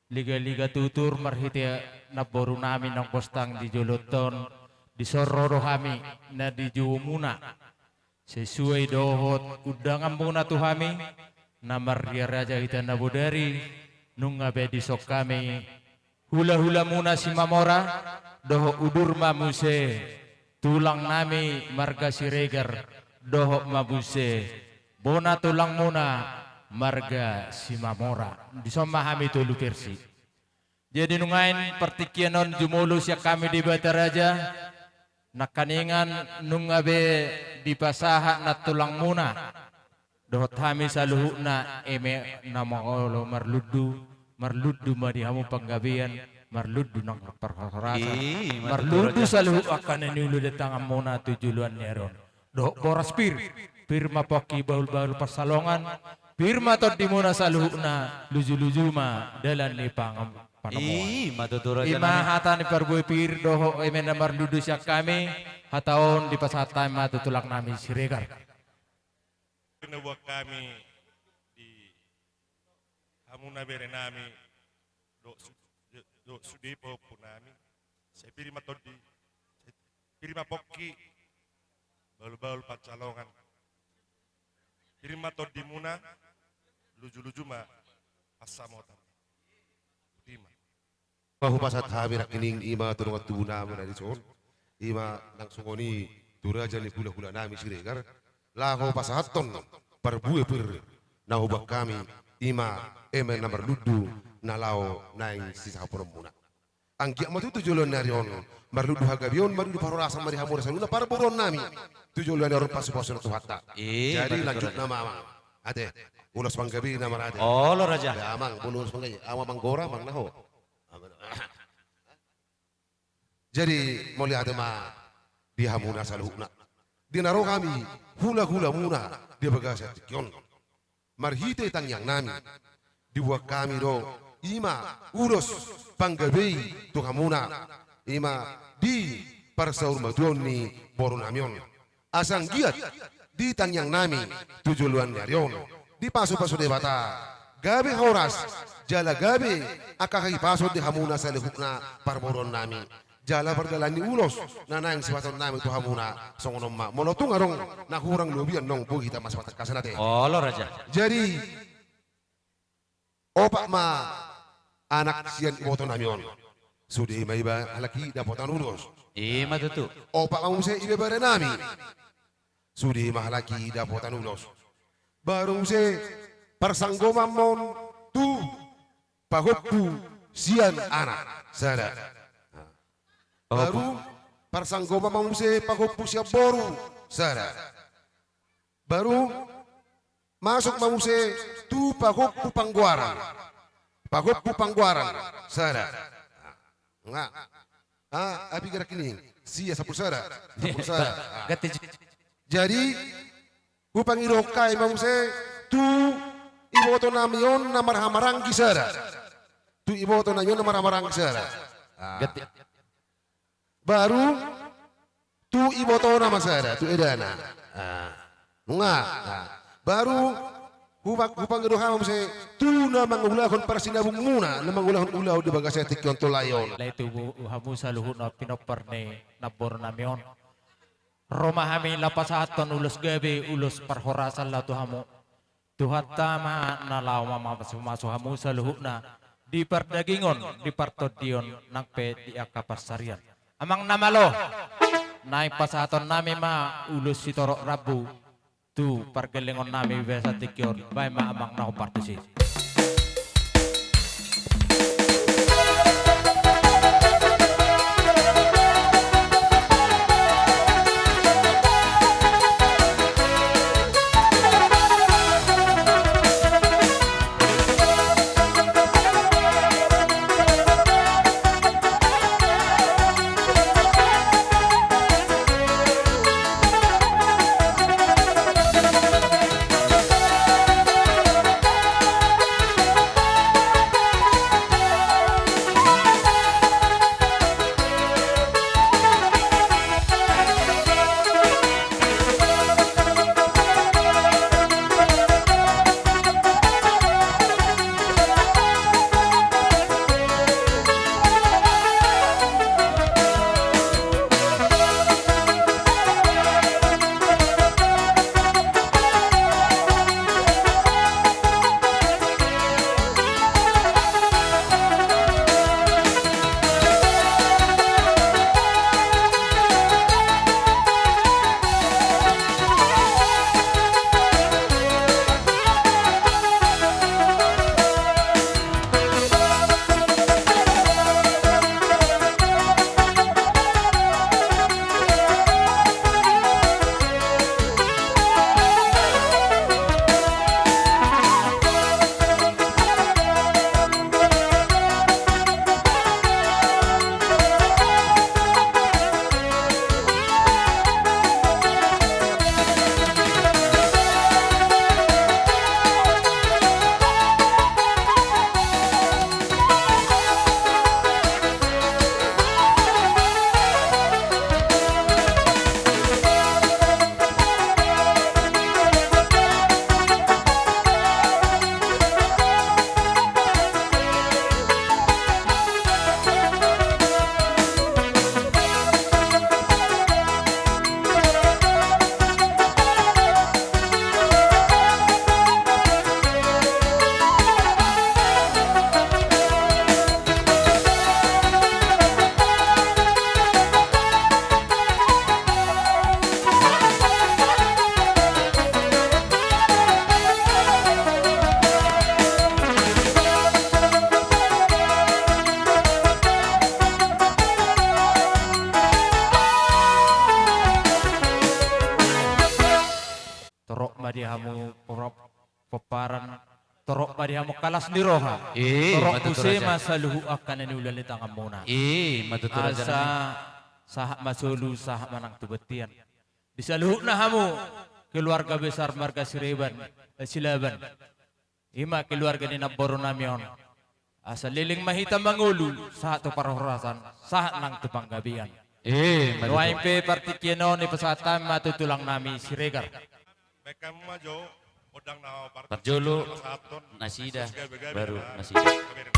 A: Liga-liga tutur marhiti na boru namin ng postang di juluton di sororo kami na di juumuna. Sesuai dohot udangan muna tu kami na marya raja kita na budari nung ngabe di sok kami. Hula-hula muna si Mamora doho udur mamuse tulang nami marga Siregar doho mabuse bona tulang muna marga si Mamora di somahami tulu persi. Jadi nungain pertikianon jumulo siya kami di Bataraja nakaningan nungabe di pasaha na tulang muna dohot kami sa luhu na eme na mangolo marludu madihamu panggabian marludu ng parharasan marludu sa luhu akan ninulo datang muna tujuluan neron doh boras pirma poki bahul pasalongan pirma tod di muna sa luhu na luju-luju ma dalan ni pangam panamuan
H: madudura
A: hata ni parbuy pir doho eme na marludu siya kami hataon di pasatay matutulak namin Siregar.
I: Nabuwa kami di hamuna bere nami do sudipo po nami sa pirima todi pirima pokki baul-baul pacalongan pirima todi muna luju-luju ma pasamota pirima
J: Pahupasat hamir kining ima turungat tuna mo na dison ima nang sungoni duraja ni hula-hula nami Siregar laho pasahaton parbue pir nahubak kami ima eme namar ludu nalao naing sisa muna ang giyak mo tujulon narion marludu hagabion marludu parorasan mari hamura saluna parboron nami tujulon narion pasu-pasu na tuhata jadi lanjut nama amang ate ulos panggabi nama ate
H: lo raja
J: ya amang ulos panggabi ama manggora mang naho jadi mau lihat ma di hamuna saluhna di naro kami hula-hula muna di bagasa tikyon marhite tangyang nami dibuat kami do ima uros panggabi tuhamuna ima di parsaur maduon ni boron namion asang giat di tangyang nami tujuluan nyarion di paso-paso de bata gabi horas jala gabi akakai paso di hamuna sa lehukna parboron nami jala perjalanan di ulos nanang sipaton nami tu hamuna songonom ma monotung arong nahurang lubian nong bu kita mas patak kasanate
H: lo raja
J: jadi opak ma anak sian iboto namion sudi may ba halaki dapotan ulos
H: matutu
J: opak kamu se ibe bare nami sudi mahalaki dapotan ulos baru se persanggomam mon tu pahopku sian anak sada baru parsanggoma mamuse paghupo siya boru sada baru masuk mamuse tu paghupo pangguaran sada nga abi gerak ini siya sapul sada jadi upang irokai mamuse tu iboto namion na marhamarang kisara tu iboto na yon na marhamarang kisara baru tu iboto nama saya tu edana baru hupang geroha mamse tu na mangulahon para sinabung muna na mangulahon ulaw di bagasa tikyon tulayon
A: Itu hamu saluhut na pinoperne na bornamion Roma hami lapasaton ulus gabi ulus parhorasan la tuhamu tuhat tama na law mama masuk hamu saluhut na di perdagingon di partodion nangpe di akapasarian amang namalo naik pasaton nami ma ulus sitorok rabu tu pargelingon nami besa tikyon bay ma amang naho partisi
K: torok madihamu peparan torok madihamu kalas di roha torok
H: matutur
K: kuse
H: raja.
K: masaluhu akan ini ulali tangan muna
H: Matutur raja
K: asa
H: nami.
K: sahak masulu sahak manang tubetian disaluhu nahamu keluarga besar marga Silaban ima keluarga ni Naboro namion asa liling mahita mangulu sahak tu parahorasan sahak nang tupanggabian
H: Matutur.
K: Nuaimpe partikiano ni pesatan matutulang nami Siregar.
I: Mereka maju, odang na partai.
H: Parjolo,
I: Saton,
H: Nasida,
I: gabi-gabi
H: baru
I: na.
H: Nasida.
I: Gabi-gabi.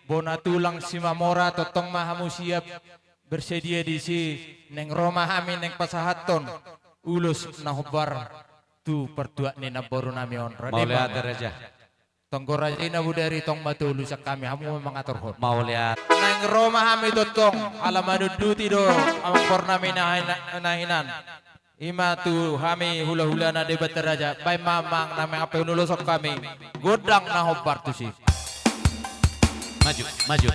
K: Bona tulang si Mamora totong mahamu siap bersedia di si neng Roma kami neng pasahaton ulus nahobar tu pertua ni Naboro namion
H: Mau lihat raja.
K: Tonggora ina budari tong batu lusak kami hamu mengatur hot
H: Mau lihat.
K: neng Roma kami totong alamadu duti do amang pornami nahinan ima tu kami hula-hula na debat raja bay mamang namang apa nulusok kami godang nahobar tu si
H: Maju, maju.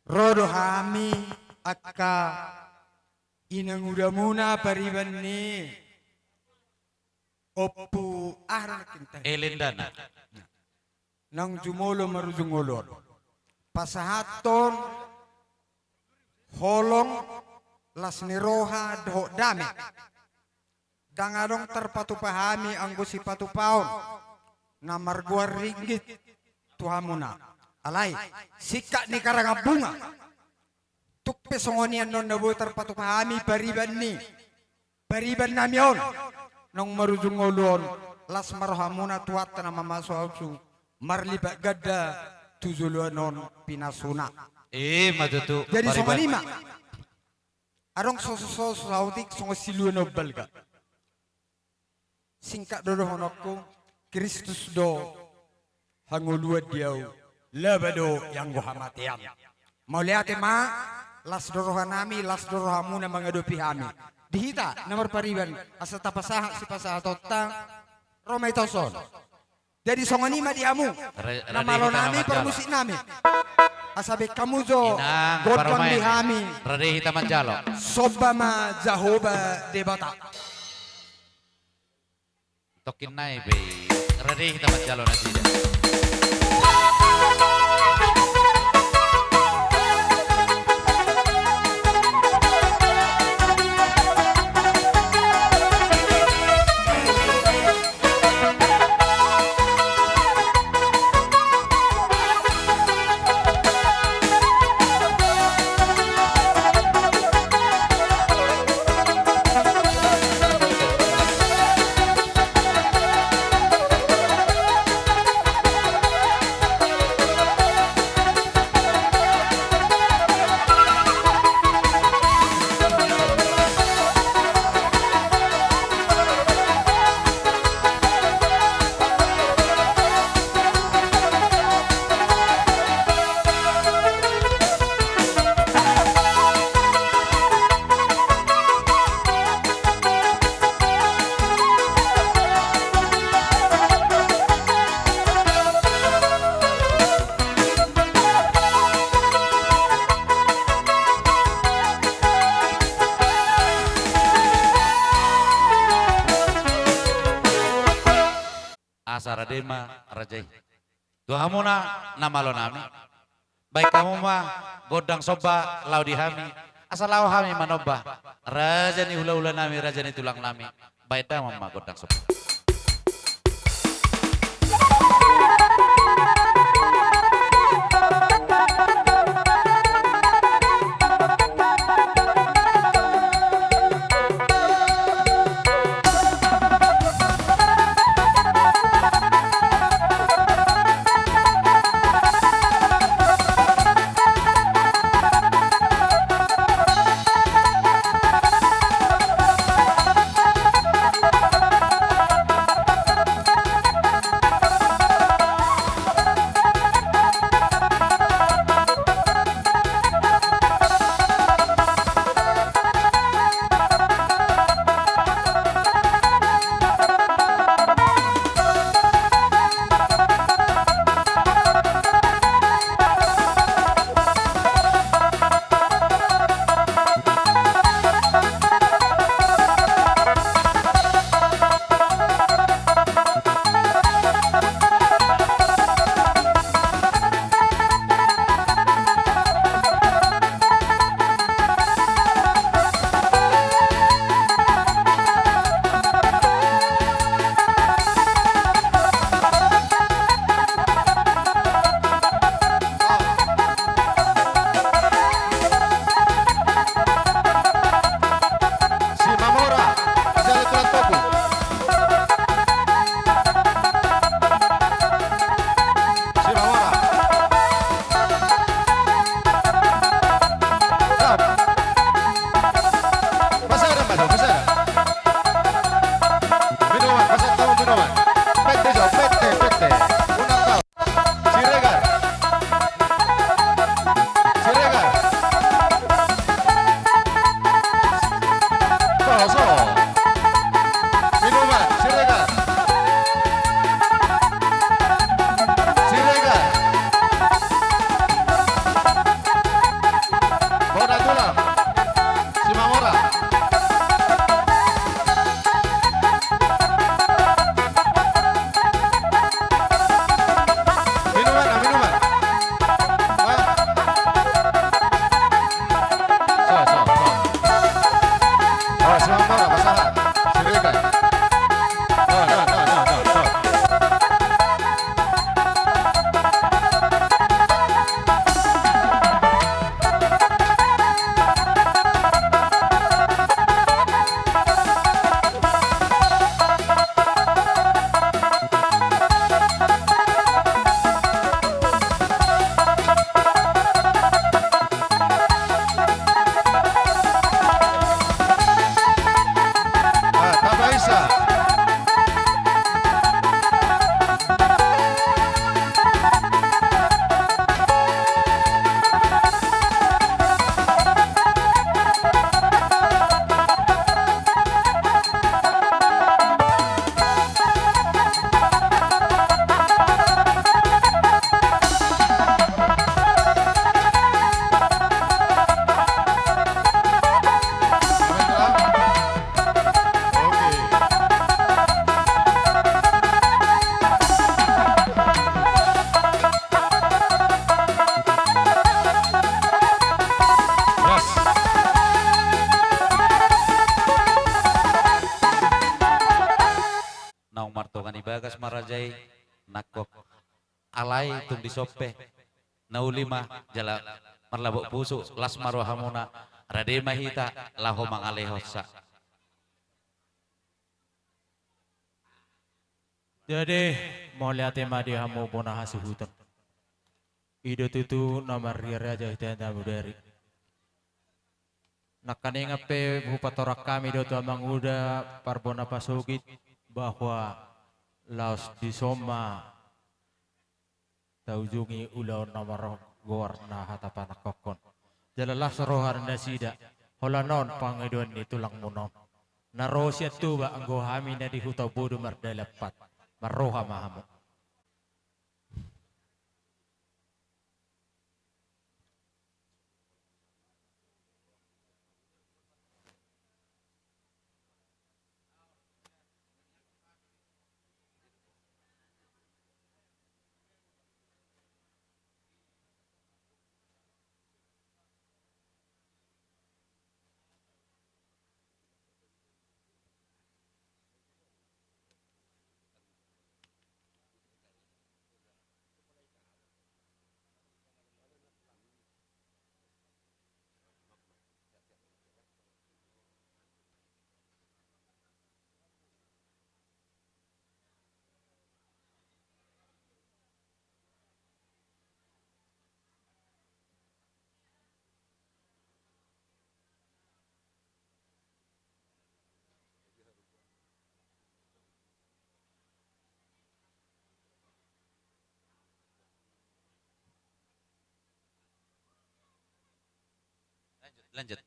L: Rodo hami akka inang udah muna pariban ni oppu ahran kinta
H: Elendana.
L: nang jumolo marujungolon pasahaton holong las niroha doh dame dangadong terpatupahami anggo si patupaon na marguar ringgit tuhamuna alay sikak ni karanga bunga tukpe songonian non nabo terpatupahami pariban namion nong marujungolon las marhamuna tuat na mamaso marlibat gada tuzuluanon pinasuna.
H: Matutu.
L: Jadi songo lima. Arong soso sautik songo siluano balga. Singkat dodo honokku Kristus do hangulua diau labado yang gohamatiam. Mauliate ma las dorohanami las dorohamuna mengadopi hami. Dihita nomor pariban asa tapasaha si pasaha totang Romai Toson. Jadi songonima diamu nama lo nami permusik nami asabe kamu jo godang dihami
H: Rade hitaman jalo.
L: sobama jahoba debata
H: Tokin nai be. Rade hitaman jalo Nasida.
A: asaradema rajai. Tuhamuna nama lo nami. Baik kamu mah godang soba lau dihami. Asal lau hami manoba. Raja ni hula-hula nami, raja ni tulang nami. Baik dah mama godang soba. bagas marajai nakok alai tum disope naulima jala marlabok pusu las marwahamuna rade mahita laho mangalehosa.
K: Jadi mau lihat tema dia mau pona hasil hutan. Ide itu nama raja itu yang dari. Nakane ngape bupatorak kami do tu amang uda parbona pasugit bahwa laos di Soma taujungi ulau nomor gorna hatapan kokon. Jalalah serohar nasida holanon pangedon itu lang munon. Narosya tu ba anggo hami na di hutaw bodo mardalapat maroha mahamu.
H: Lanjut.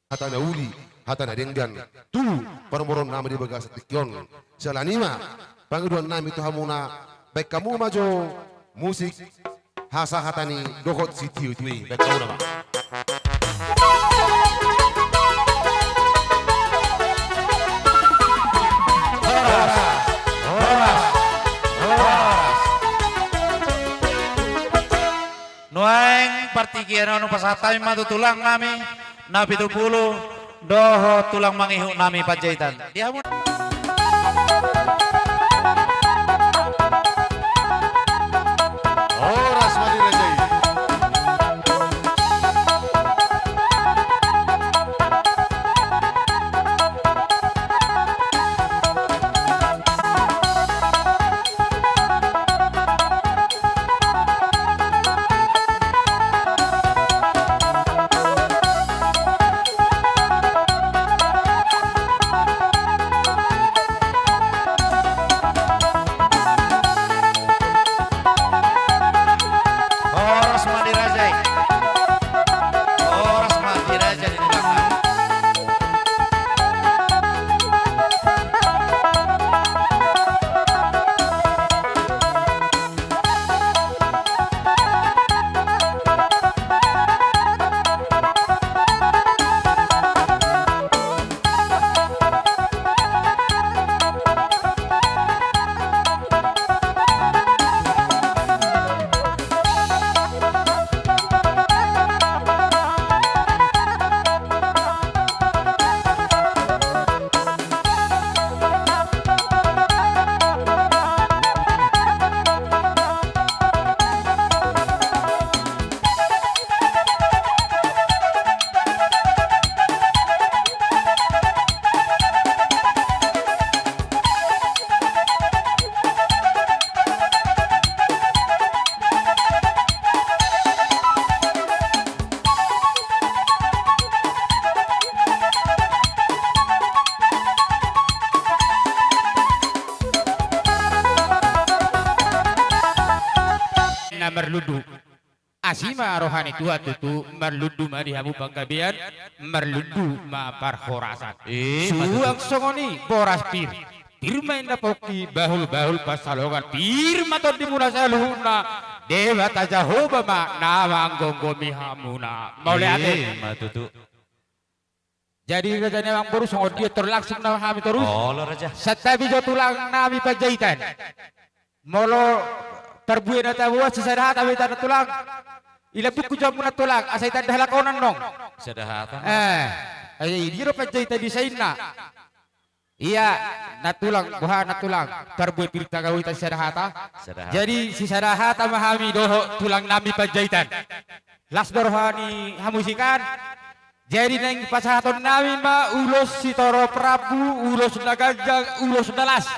J: Hatana uli, hatana dengdan, tu permoron nama di bagas tikyon. Selanima, pangaduan nami itu hamuna, baik kamu maju musik, hasa hatani dohot sitiu tui, baik kamu nama.
A: Nueng partikian anu pasatay matutulang nami na 70 doho tulang mangihu nami pajaitan. Dia
I: Oras madirajai.
K: merludu asima rohani tua tutu merludu marihamu panggabian merludu ma parhorasan suang songoni boras pir pirmain poki bahul pasalongan pir maton dimuna saluhuna dewa tajahoba ma nama anggonggo mihamuna boleh ate
H: matutu.
K: Jadi rajanya yang baru songod dia terlangsung nama kami terus.
H: Oh, raja.
K: Setabi jo tulang nami pajaitan. Molo terbuat nata buat sesadahat abi tanah tulang. Ila buku jamu nata tulang asai tanah halakonan nong.
H: Sedahatan.
K: Ayo dia pajaitan di sana. Iya, natulang buah natulang terbuat pirita gawi tan sedahata. Jadi si sedahata mahami doho tulang nami pajaitan. Las dorhani hamusikan. Jadi neng pasahaton nami ma ulos si Toro Prabu, ulos nagajang, ulos nalas.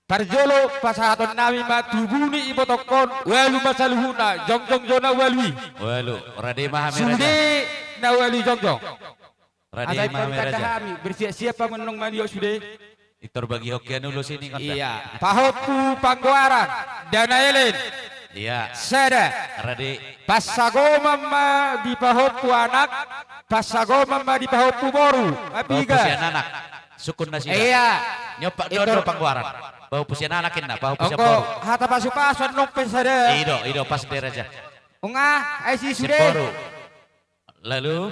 K: Parjolo pasahaton nami ma tubuni ibotokon, walu masaluhuna, jongjong jona walui.
H: Walu, rade mahami raja.
K: Sude na wali jongjong.
H: Rade mahami raja.
K: Kami bersiap-siap menong manio sude.
H: Itor bagi hokian ulos ini kan.
K: Iya. Pahotu panggoaran, dana elen.
H: Iya.
K: Sada.
H: Rade.
K: Pasagoma ma di pahotu anak. Pasagoma ma di pahotu boru.
H: Apiga. Bau pusian anak. Sukun nasi.
K: Iya.
H: Nyopak dodo pangguaran. Bau pusian anakin na. Bau pusian
K: boru.
H: boru.
K: Hata pasupasan nopes sada.
H: Ido pas de raja.
K: Unga, si sude.
H: Boru. Lalu.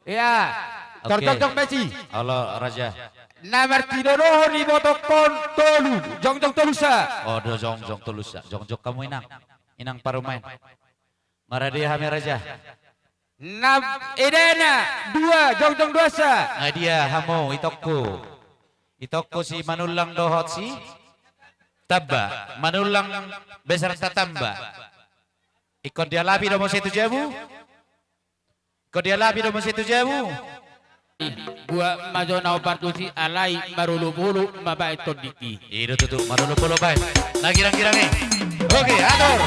K: Iya. Terjong beci.
H: Allah raja.
K: Namar tidonohon ni botokon tolu. Jongjong tolusa.
H: Oh do jongjong tolusa. Jongjong kamu inang. Inang parumain. Maradi hami raja.
K: Edena dua jongjong dosa.
H: Dia hamu itokku.
A: Itoko si manulang dohot si tabba, manulang beserta tamba. Ikon dia labi domo situ jabu. Ikon dia labi domo situ jabu.
K: Buat majona opartusi alai marulu-bulu mabait todiki.
A: Itu tutup marulu-bulu baik. Lagi kirang nih. Oke, atur.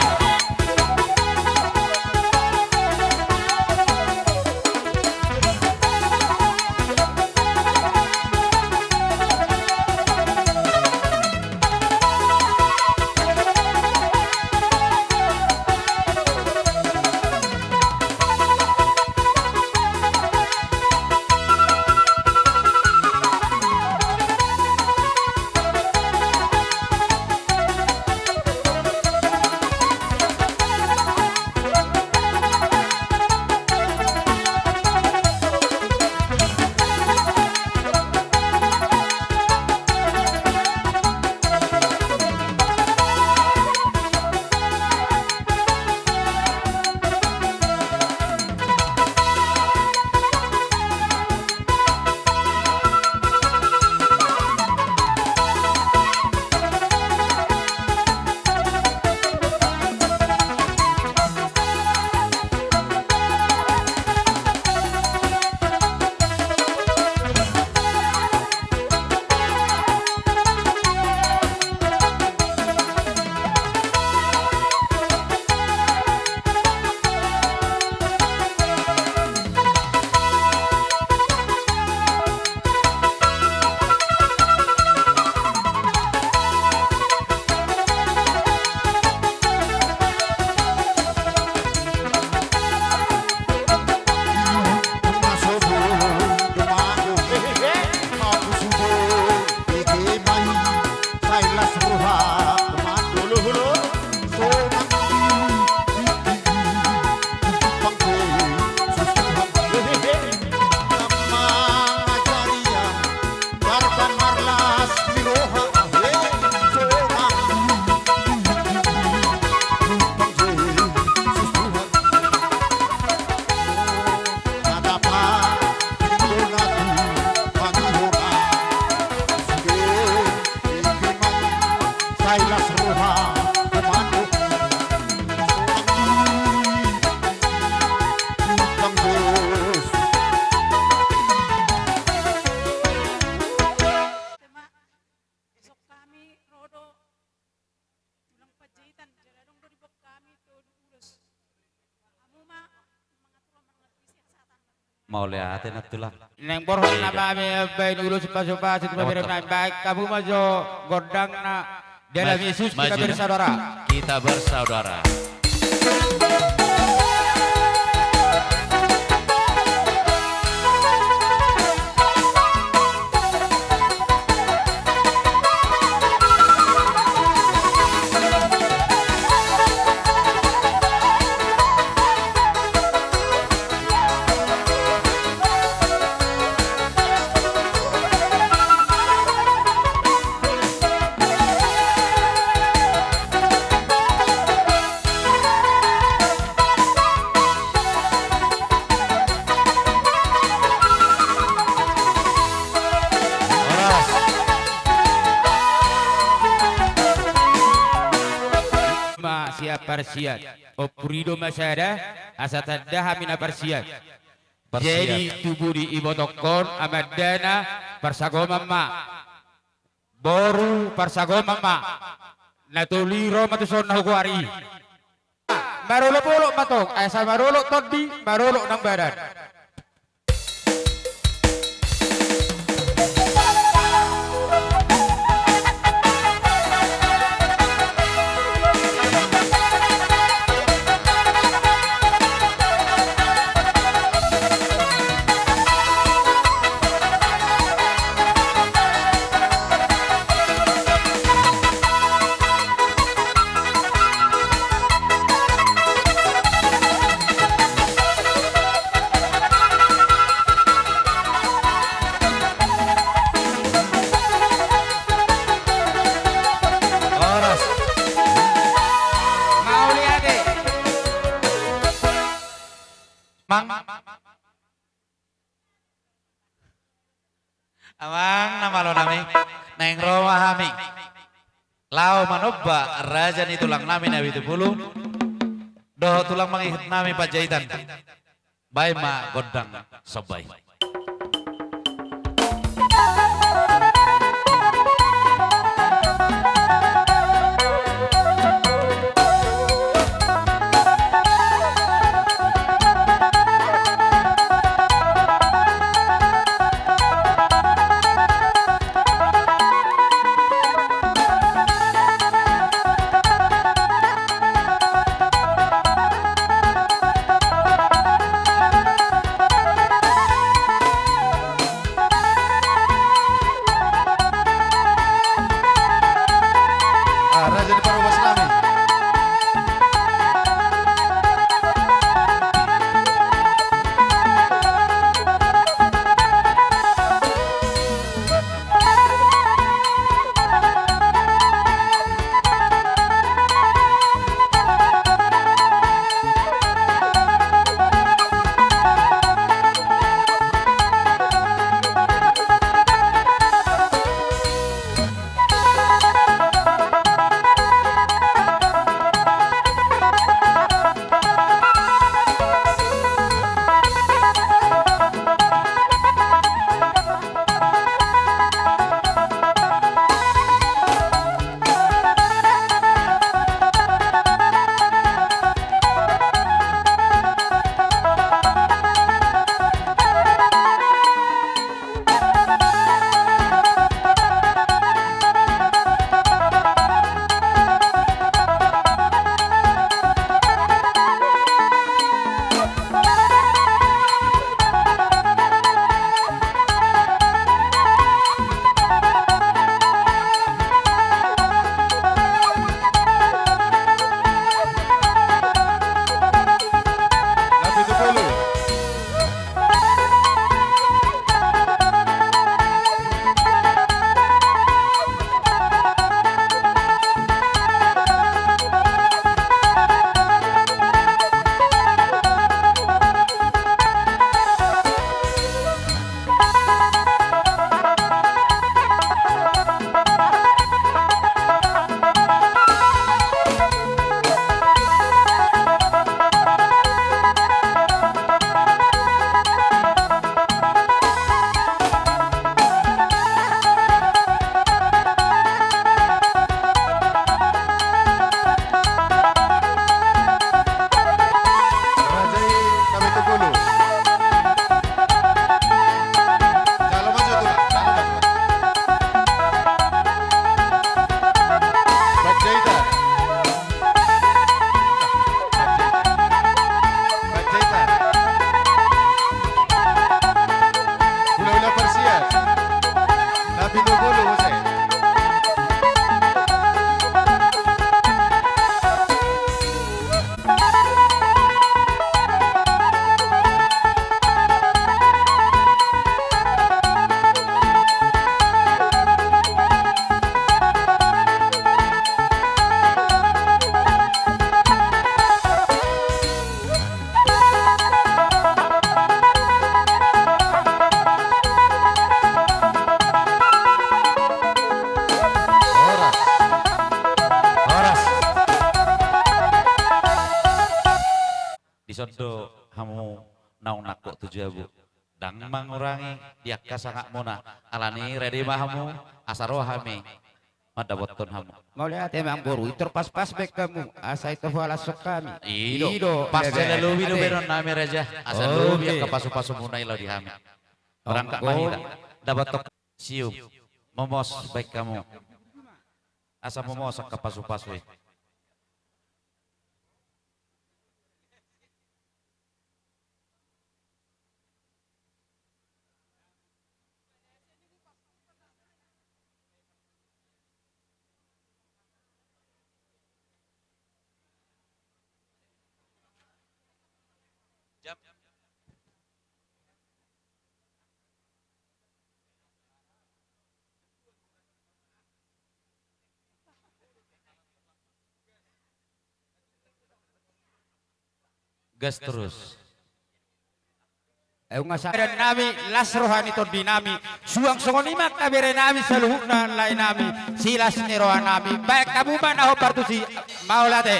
H: Mau lihatin atulah.
K: Neng borhon na bami bain ulo supa-supa situ babere baik kamu majo godang na dalam Yesus kita bersaudara.
H: Kita bersaudara.
K: Parsiat opurido masyada asatadda hamina parsiat jadi tubuh di ibotokon amadana parsagomama boru parsagomama natuliro matuson na hukuari marulok pulok matok asal marulok todi marulok ng badan.
A: memahami lau manobba raja ni tulang nami nabi itu bulu doh tulang mangihit nami Panjaitan baik ma godang sobai. Isondo hamu naung nakok tujuh abu dang mengurangi dia kasangak mona alani ready mahamu asaro hami madaboton hamu
G: Mau lihat emang boru itu pas-pas bek kamu asa itu wala sok kami
A: ido pas jale lubi do beron nami raja asa lubi ka pasu-pasu muna ilo di hami orang kak mahira dapat tok siu momos baik kamu asa momos ka pasu-pasu gas terus
L: Ayo ngasaran nami las rohani to dinami suang songonima kabere nami saluhna lain nami silas ni rohan nami baik kamu mana ho partusi maulate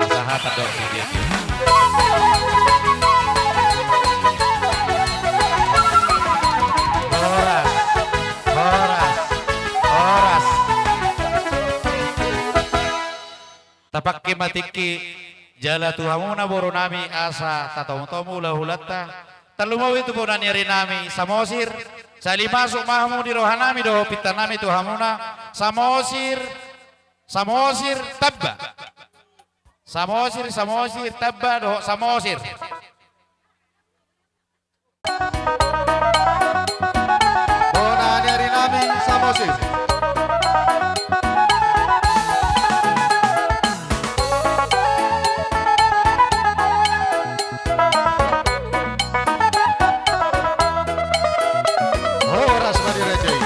H: Sahabat dong dia.
A: Horas. Tapakki matiki jala tuhamuna boro nami asa tatomu lahulatta talumawi tu bona nyari nami samosir salimasuk mahmu di rohanami do pitanami tuhamuna samosir tabba samosir tabba do samosir
J: Bona nyari nami samosir. Horas Madirajai.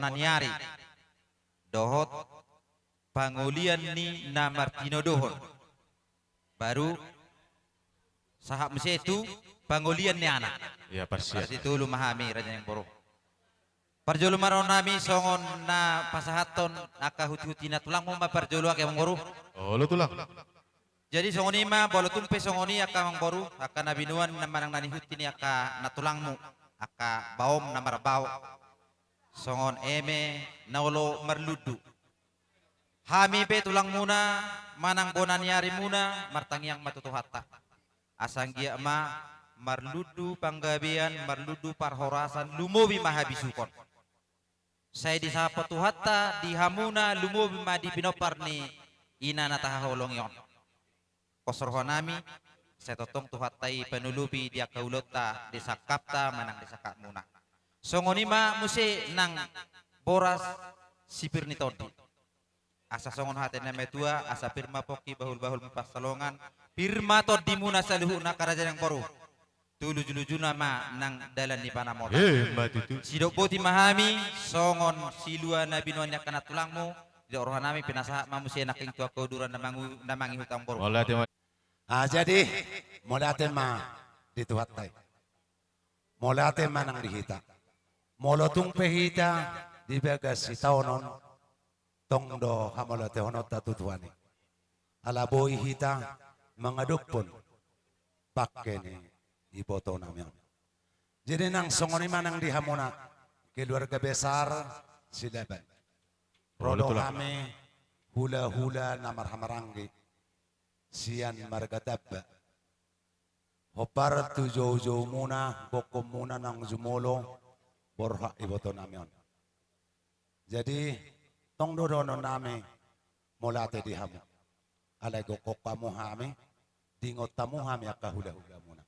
M: bonaniari dohot pangulian ni na Martino dohon baru sahab mesi itu pangulian ni anak
H: Ya persiap.
M: itu lu memahami raja yang boros parjolo maron nami songon na pasahaton aka huti-huti na tulang mo parjolo aka yang boru
H: Oh, lo tulang.
M: jadi songoni ma bolo tumpe songoni aka mang boru aka nabinuan na manang nani huti ni aka na tulang mo aka baom na marabao songon eme naulo marludu hami pe tulang muna manang bonaniari muna martangiang matutuhata asanggia ma marludu panggabian marludu parhorasan lumobi mahabisukon saya disapa tuhatta di hamuna lumobi ma di pinopar ni ina nataholong yon kosorhonami saya totong tuhattai penulubi dia kaulota desa kapta manang desa muna songonima musi nang boras sipir ni todi asa songon hati nama tua asa firma poki bahul pasalongan firma todi muna saluhuna karajan yang baru tuluju nama nang dalan di panamota sidok boti mahami songon silua nabi nonya kana tulangmu di orang nami pinasa mamusia naking tua kauduran namangi hutang baru
J: Jadi mulate ma dituhatay. Mulate ma nang dihita. Molotung pehita di bagas si taonon tongdo hamolate honot tatutuani. Alaboy hita mengadupun pakai ni iboto namin. Jadi nang songoni manang dihamona keluarga besar silaban. Rodo kami hula-hula namar-hamarangi. Sian margatabba hopar tu jauh-jauh muna bokom muna nang jumolo borha iboto namion jadi tong dodono name molate di hamu alay gokok kamu hame dingot tamu hame aka hula-hula muna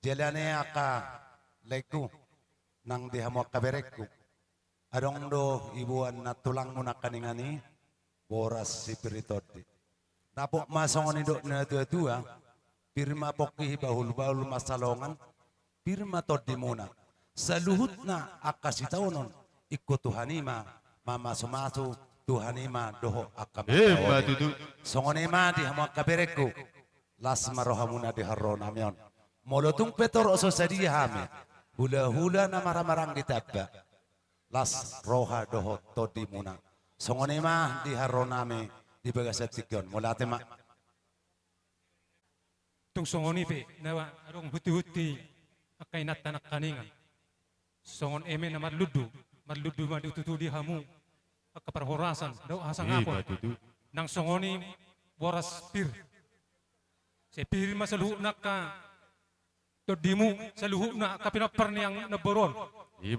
J: jelane aka laiku nang di hamu aka berekku adong do ibuan na tulang muna kaningani boras sipiritodi Napok masongon indok na tua-tua, pirma poki bahul-bahul masalongan, pirma todi muna. Saluhut na akasitaunon, ikut Tuhanima, mama sumasu, Tuhanima doho akam. Songonima di hamak kabereku, las marohamuna di harronamion. Molotung petor oso sadihame, hula-hula na marang-marang ditabba. Las roha doho todi muna. Songonima di harroname, di bagasat sikyon mulate ma
N: tung songoni pe nawa arong huti-huti akai natanak kaningan songon eme na marludu ma ditutu di hamu akaparhorasan daw asang apon nang songoni boras pir se pir masaluhu nakka todimu saluhu na kapinapar niyang naboron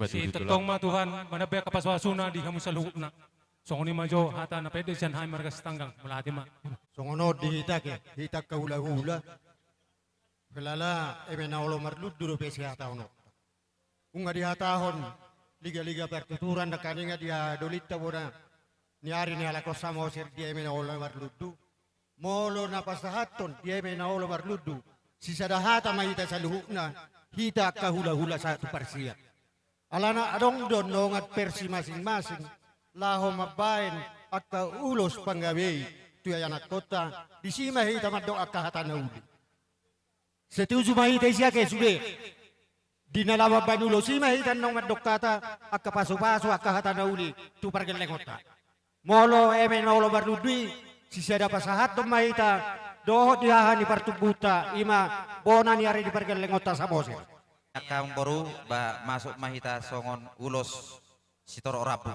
N: si tetong ma Tuhan manabay kapaswasuna di hamu saluhu na Songoni majo hata na pwede siyan hay margas tanggang mulati ma.
E: Songono di hitak ka hula-hula. Kelala eme na olo marlud duro pesi hata ono. Unga di hatahon liga-liga pertuturan na kaninga dia dolita bona. Niari ni ala kosamo sir dia eme na olo marludu. Molo na pasahaton dia eme na olo marludu. Sisa hata mahita sa luhukna hitak ka hula-hula satu parsia. Alana adong don nongat persi masing-masing. Laho mabain at ulos panggabi tuya anak kota di sima hita madok akahata na uli. Setuju mahita siya ke sude. Dinalawa banulo sima hita nong madok kata akapaso-paso akahata na uli tu pargeleng kota. Molo eme nolo barudui sisada pasahat dom mahita doho dihahan di partubuta ima bonan yari di pargeleng kota samose.
M: Akang baru masuk mahita songon ulos sitor rabu.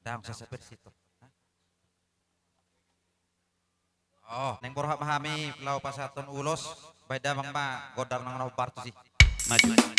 M: Dang sa persito. Oh, neng borha mahami lau pasaton ulos bay damang ma godang nang nau partu sih. Maju.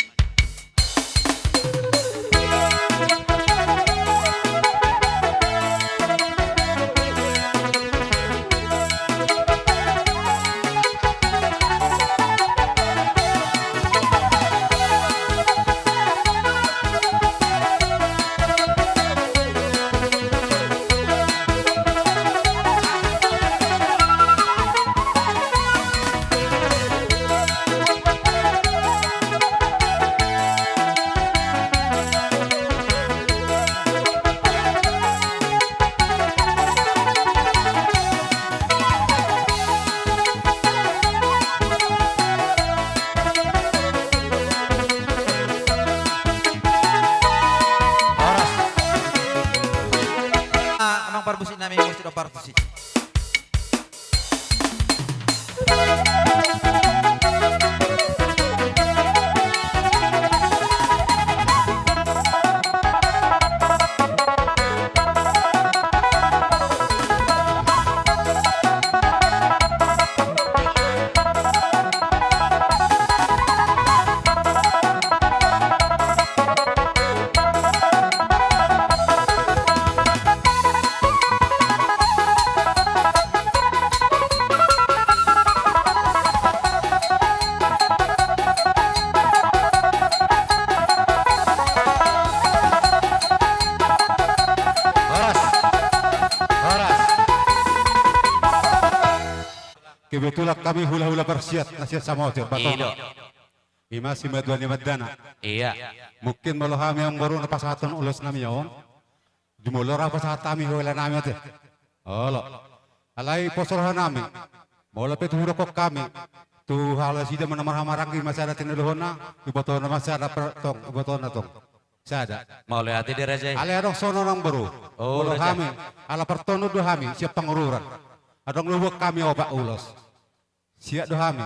M: yang sudah partisip.
O: Kebetulan kami hula-hula bersiat nasihat sama ojo
H: Iya.
O: Ima si maduan madana.
H: Iya.
O: Mungkin malah kami yang baru napasatan ulos nami yon. Jumulor apa saat kami hula nami ate. Olo. Alai posorohan nami. Mula petuhura kok kami. Tu hala sida menamar-hamarang di masyarakat tinulohona. Ibotona masyarakat pertong. Ibotona tong. Sada.
H: Mau lihat di Raja.
O: Ale adong sono nang baru.
H: Oh,
O: Mula
H: Raja.
O: kami. Ala pertono do kami siap pengururan. Adong lubuk kami opak ulos. Siap do kami.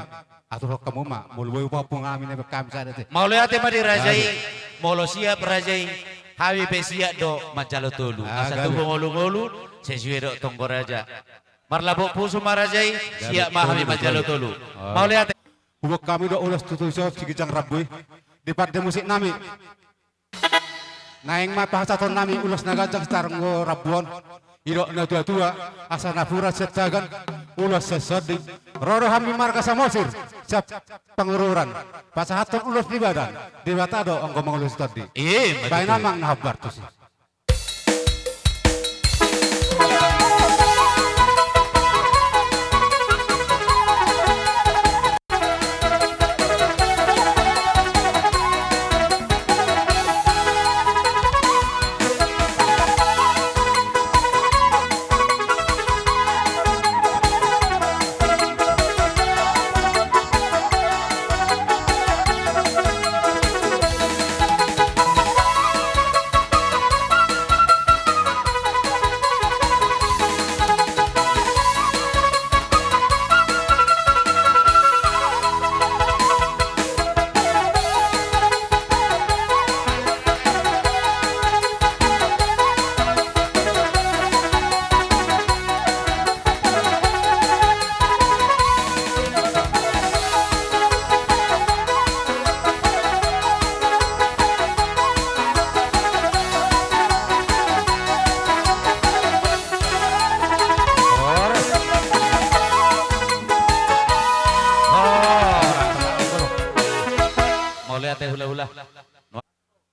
O: Atau kamu mak, mulu bawa pengami nih kami sada teh.
H: Mau lihat di Rajai. Mau lo siap Rajai. Hawi pe siap do macalo tulu. Asa tu ngolu-ngolu sesuai do tonggo Raja. Marlabok pusu marajai siap mahami macalo tulu. Mau lihat.
O: Lubuk kami do ulos tutusyo sigijang rabui. Di pada musik nami. Naing mah pahasaton nami ulos nagajang setarang rabuan. Irok na tua-tua asa napura setagan ulos sesodi roro hami marga samosir siap pengururan pasahaton ulos di badan di batado anggo mangulus tadi bayi namang nahabar tuh sih.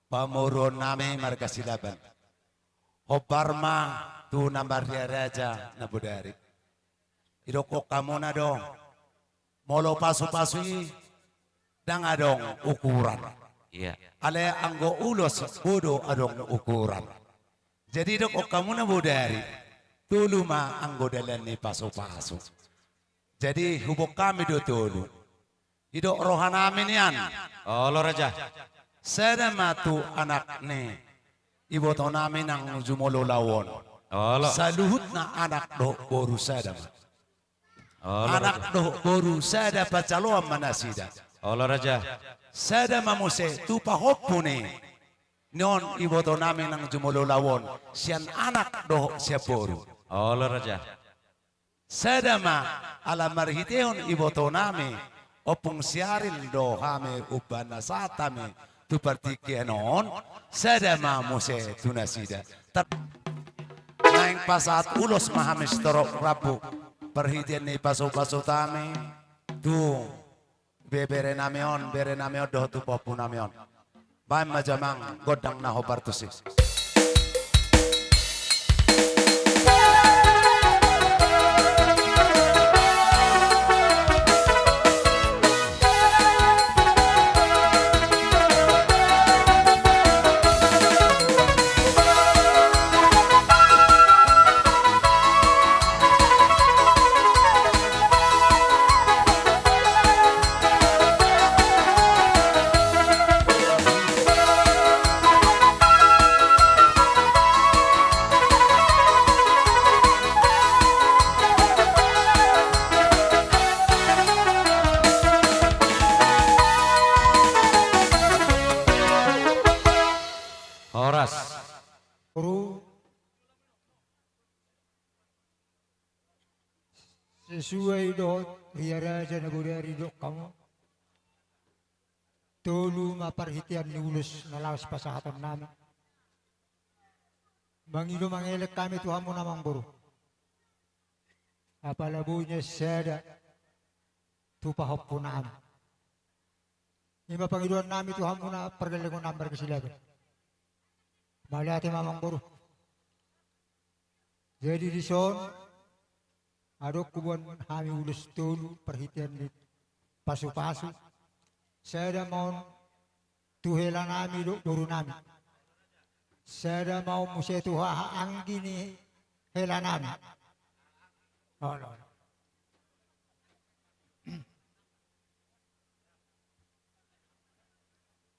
P: Pamurun nami marga silaban. Oparma tu nambar dia raja nabudari. Idoko kamu na dong. Molo pasu-pasui dang adong ukuran.
H: Iya.
P: Ale anggo ulos bodo adong ukuran. Jadi idoko kamu na budari. Tulu ma anggo dalan ni pasu-pasu. Jadi hubok kami do tulu. Idok rohanami nian.
H: Oh lo Raja.
P: Sada matu anak ni ibu to namin ang jumolo lawon. Sa luhut na anak do boru sada. Anak do boru sada pacalo manasida.
H: Olo Raja.
P: Sada mamuse tu pahoppo ni. Non ibu to namin ang jumolo lawon. Siyan anak do siya boru.
H: Olo Raja.
P: Sada ma ala marhiteon ibu to namin. Opung siaril do hame ubana satame. Tu partikianon sadama muse tunasida naing pasat ulos mahamis torok rabu perhitian ni paso-paso tami tu bere namion doh tu popu namion baim majamang godang naho partusis.
L: sesuai do hiara aja na budari do kamu tolu maparhitian ni ulus nalawas pasahatan namin mangido mangelek kami Tuhan mo namang buru apalabunya sada tupahop po na amin ima pangiduan namin Tuhan mo na pergalingon namin berkesilaban malihat mamang buru jadi di son adok kubuan kami ulus tolu perhitian di pasu-pasu saya mau tuhela nami do buru nami saya mau musia tuha anggi ni hela nami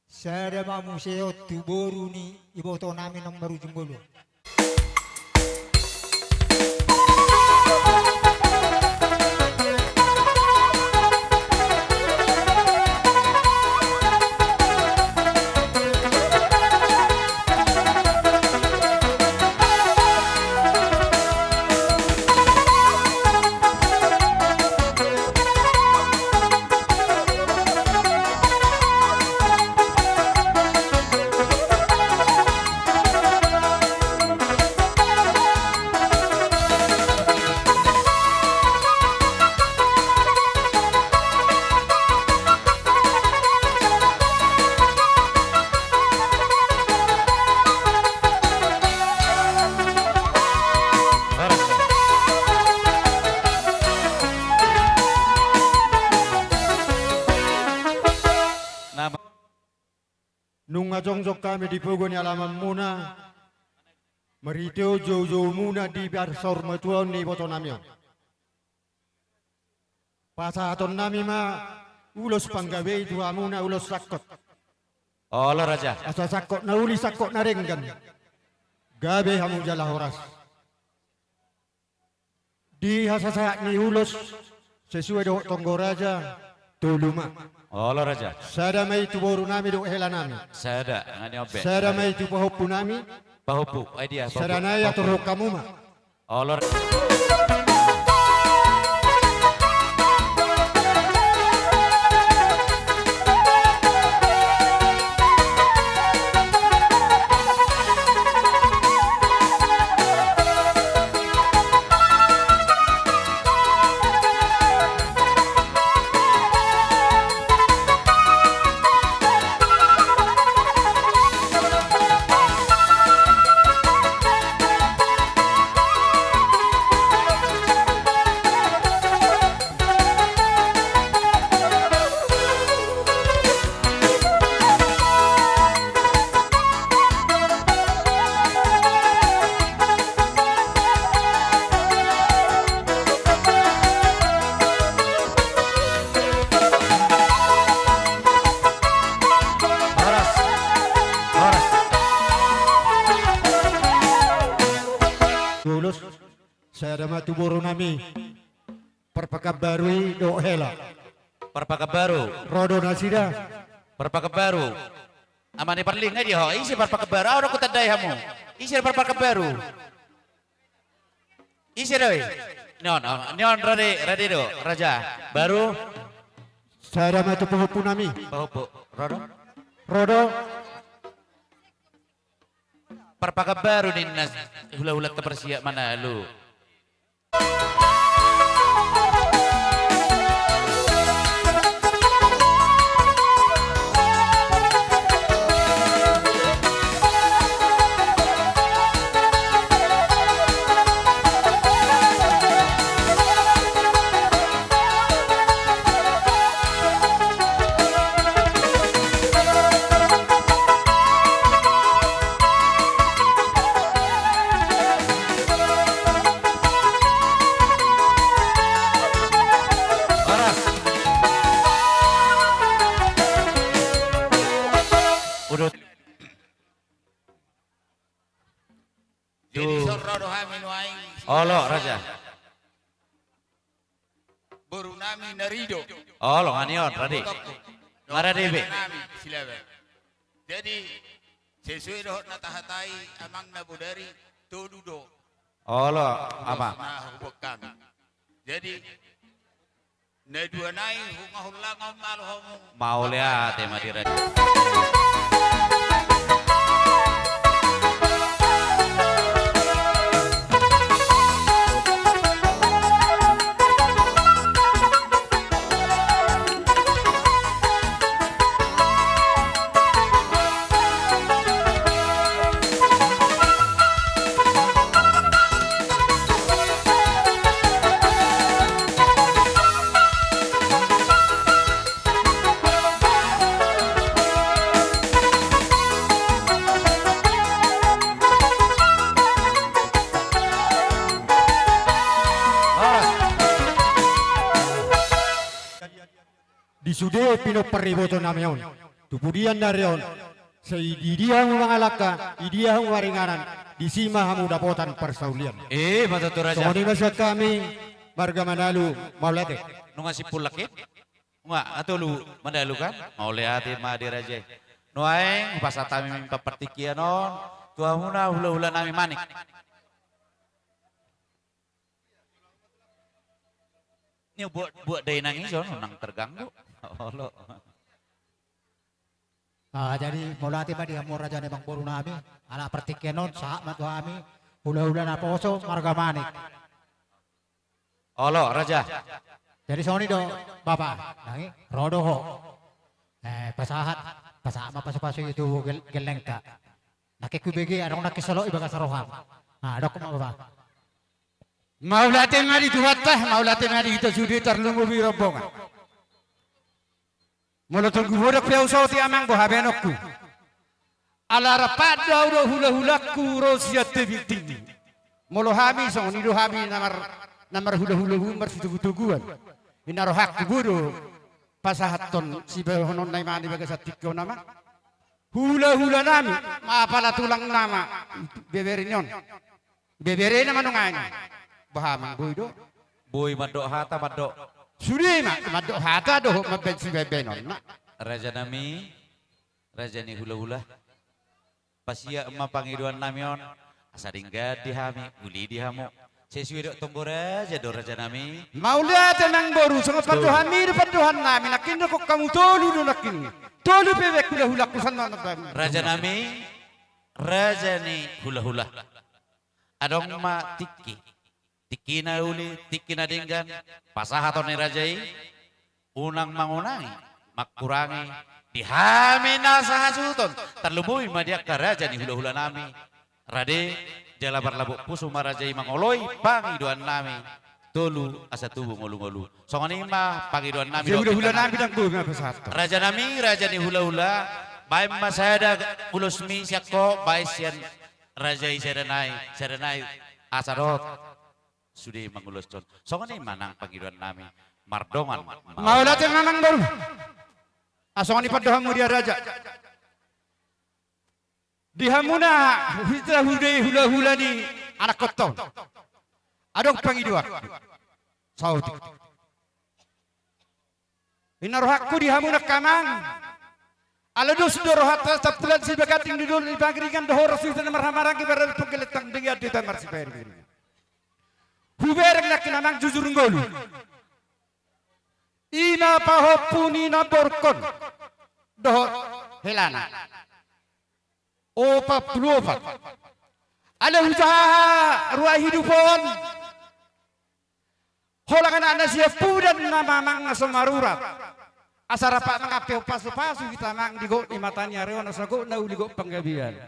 L: saya mau musia tu boru ni ibu to nami nang marujung bolu
Q: Nung ajong kami di pogon alaman muna, meriteo jauh-jauh muna di barsor matuan ni boto namyo. Pasaton nami ma ulos panggawe itu amuna ulos sakot.
H: Allah Raja.
Q: Asa sakot na uli sakot na renggan. Gabe hamu jala horas. Di hasasak ni ulos sesuai do tonggo raja tuluma.
H: Allah Raja.
Q: Sada mai tu boru nami do hela nami.
H: Sada ngani obe.
Q: Sada mai tu pahopu nami.
H: Pahopu idea.
Q: Sada naya tu kamu ma.
H: Allah.
Q: Saya ada matu boru nami perpakabarui do hela
H: perpakabaru
Q: rodo nasida
H: perpakabaru amane perling aja ho isi perpakabaru ora ku tadai hamu isi perpakabaru isi doi non rade do raja baru
Q: saya ada matu pahopu nami
H: pahopu
Q: rodo
H: perpakabaru ninnas hula-hula terpersiap mana lu Allah Raja.
P: Boru nami narido.
H: Allah anion radi. Mara debe.
P: Jadi sesuai doh natahatai amang na budari todudo.
H: Allah apa?
P: Nah hubuk kami. Jadi na dua nai hungahulangam malhomu.
H: Mau lihat tema di Raja.
Q: Di sude pino periboto namion. Tupudian darion. Seididia mangalaka, idia waringanan. Di sima hamu dapotan persaulian.
H: Mata tu Raja.
Q: Soni masyad kami, marga Manalu, maulate.
H: Nu ngasih pulakit? Nggak, atau lu Mandalu kan? Mau lihat ma di Raja. Nu aeng pas atami papertikian on, tua muna hula-hula nami manik. Ini buat dari nangis nang terganggu. Allah.
R: Jadi mulai tiba di amor raja nebang boru nami, ala pertikenon saat matu kami, hula-hula na poso marga manik.
H: Allah Raja.
R: Jadi soni do bapak, nangi rodo ho, pasahat, pasama pasu-pasu itu geleng tak. Nakik kubegi arong nakisalo ibaga saroham. Nah dok bapak.
A: Maulate mari duwatah, maulate mari kita sudi terlungu birobongan. Mulutun guburak piau sauti amang bohabenokku. Ala rapat daudo hula-hulaku rosiat tebitini. Molo hami song nido hami namar hula-hula humar situgutuguan. Inarohak kuburo pasahaton si behonon nai mani bagasatiko nama. Hula-hula nami maapala tulang nama beberinyon. Bebere naman nungain. Bahamang boydo.
H: Boy madok hata madok.
A: Sudi madok hata doh mabensi bebenon.
H: Raja nami, Raja ni hula-hula. Pasia emma pangiduan namion, asaringga dihami, uli dihamu. Sesuai dok tunggu Raja do Raja nami.
A: Mau lihat nang boru sangat paduhan mir paduhan nami nakin kok kamu tolu do nakin. Tolu bebek hula-hula kusan mana
H: Raja nami, Raja ni hula-hula. Adong ma tiki. Tiki na uli, tiki na dinggan, pasahaton ni Rajai, unang mangunangi, makurangi, dihami na sa hasuton, terlubui madiak ka Raja ni hula-hula nami. Rade, jalabar labuk puso marajai mangoloy, pangiduan nami. Tolu asa tubuh ngolu-ngolu. Songan ima pangiduan nami.
A: Hula-hula nami dan gue pasahaton.
H: Raja nami, Raja ni hula-hula, baik masada ulusmi siako, baik sian Rajai serenai, asarot. Sudah mengulus con. Songan ini manang panggilan nami mardongan.
A: Mau latih manang baru. Asongan ini padohamu dia Raja. Dihamuna hula-hula ni anak kotong. Adong panggiduan. Sauti. Inarohakku dihamuna kamang. Aladus dorohat sabtulan si bagating dudul ibagrikan dohor sudah marhamarang kibaral penggeletang dengan di tamar si peri. Huberek na kinamang jujur ngolu. Ina pahopuni na borkon. Dohor helana. Opa pulupat. Ala usaha ruah hidupon. Holangan anda siya pudan na mamang na sumarurat. Asara pak mengapil pasu-pasu kita mang digo di matanya rewan asago na uligo panggabian.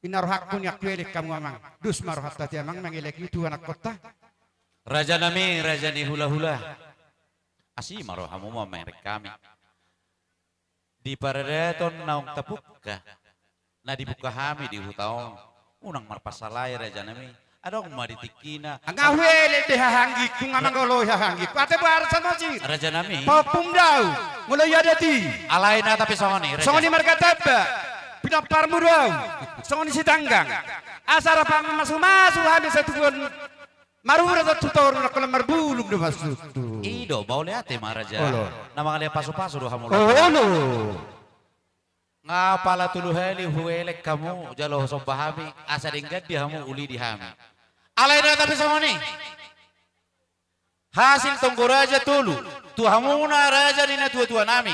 A: Inarohak pun yak kuelik kamu amang. Dus marohat tati amang mengilek itu anak kota.
H: Raja nami, Raja ni hula-hula. Asi marohamu mau merek kami. Di paradeton naung tapukka. Na dibuka hami di hutaong. Unang marpasalay Raja nami. Adong maritikina.
A: Angawele de hahanggi kung amang goloy hahanggi. Ate barasan masjid.
H: Raja nami.
A: Papum daw. Mulai ada di.
H: Alay na tapi songoni.
A: Songoni markataba. Pinapar murau, songon si tanggang. Asara pa masuk habis satu bulan. Marura satu tahun nak kalau marbulung do masuk tu.
H: Ido bau lihat Raja. Nama kalian pasu-pasu do hamu. Ngapala tulu heli huelek kamu jalo sombahami asar ingat di hamu uli di hami. Alai na tapi songoni.
A: hasil tonggo raja tulu tu hamuna raja ni na tua-tua nami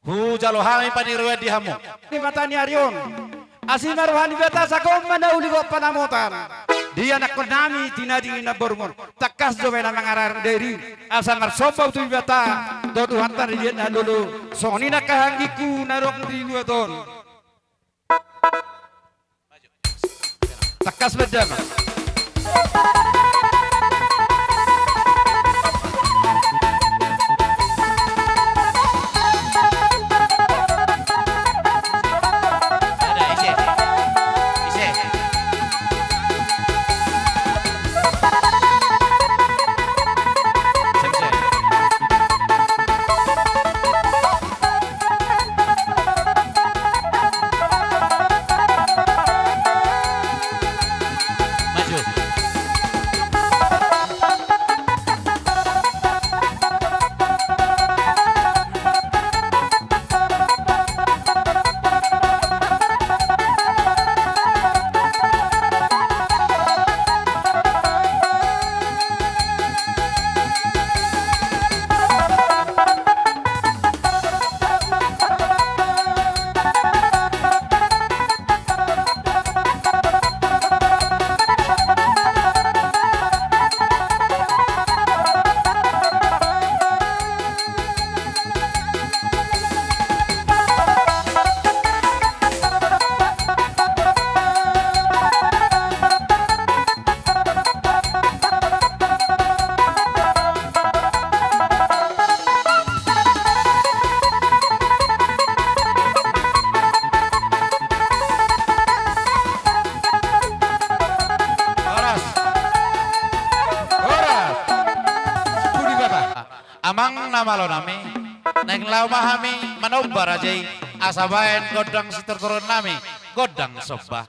A: hu jalo hami panirwed di hamu
L: Ni matani arion. Asina rohani beta sakom mana uli ko panamutan. Dia nak konami tinading na bormon. Takas do mena mangarar deri. Asa marsoba tu beta. Do Tuhan tan dia na lulu. Soni na kahanggiku narok di dua ton. Takas bedama.
A: Amang nama lo nami, neng lau mahami manobar ajai asabain godang siturturun nami, godang sobah.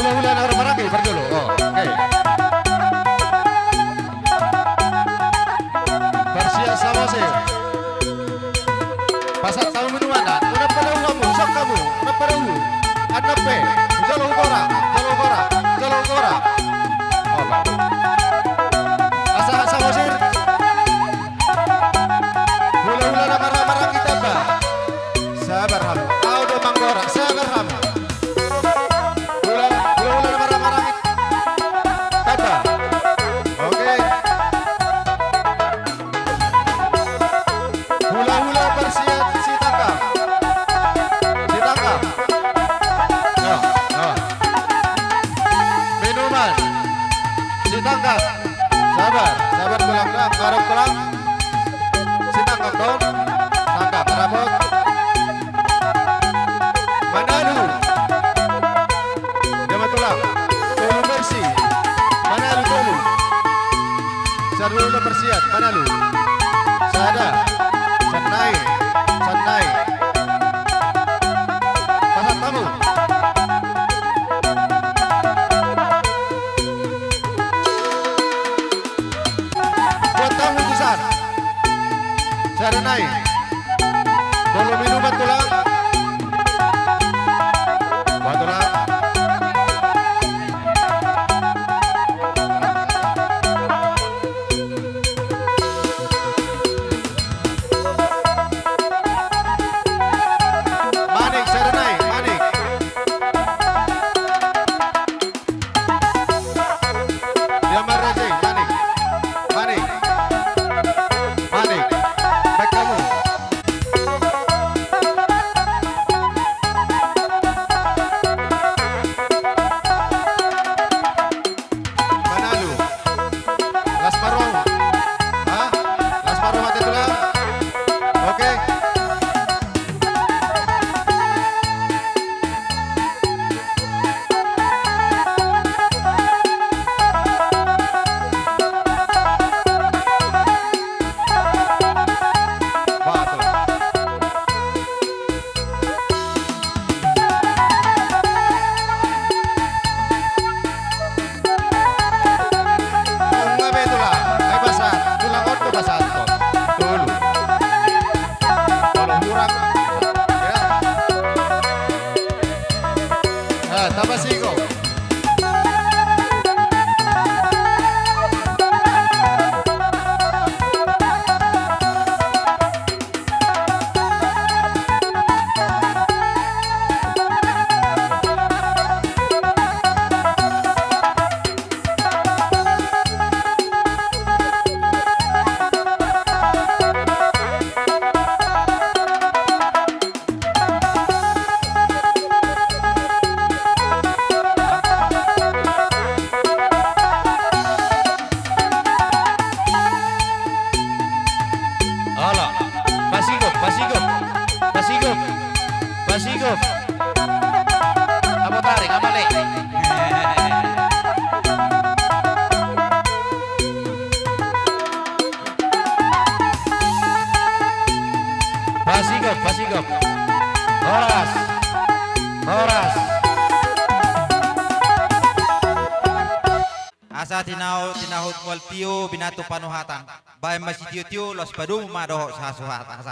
J: Hula-hula na orang Marapi, pergi dulu. Oh, oke. Si tangkap. Sabar, sabar tulang dong, garap tulang. Si tangkap dong. Tangkap, rabot. Manadu. Dia tulang. Tolu bersih. Manadu tolu. Sarulu bersiap, Manadu. Sada. Sanai. Sanai. Pasat tamu. Saya naik. Dulu minum batulang. Batulang. Manik, saya naik. Manik. Dia merajing. Manik. Manik. Manik. Baik kamu. Manadu. Las Marong. Hah? Las Marong mati tulang. Oke. Ngabe tulang. Ay basat. Tulang orto basat ko. Tulu. Tolong kurang. Ya. Ah, tabasigo.
H: Ala, pasigop, pasigop, pasigop, pasigop. Apa tarik, apa lek? Pasigop, pasigop. Horas, horas.
M: Asa tinahod wal tio binato panuhatan. Bay masih tio los padung madoh sa suhatan.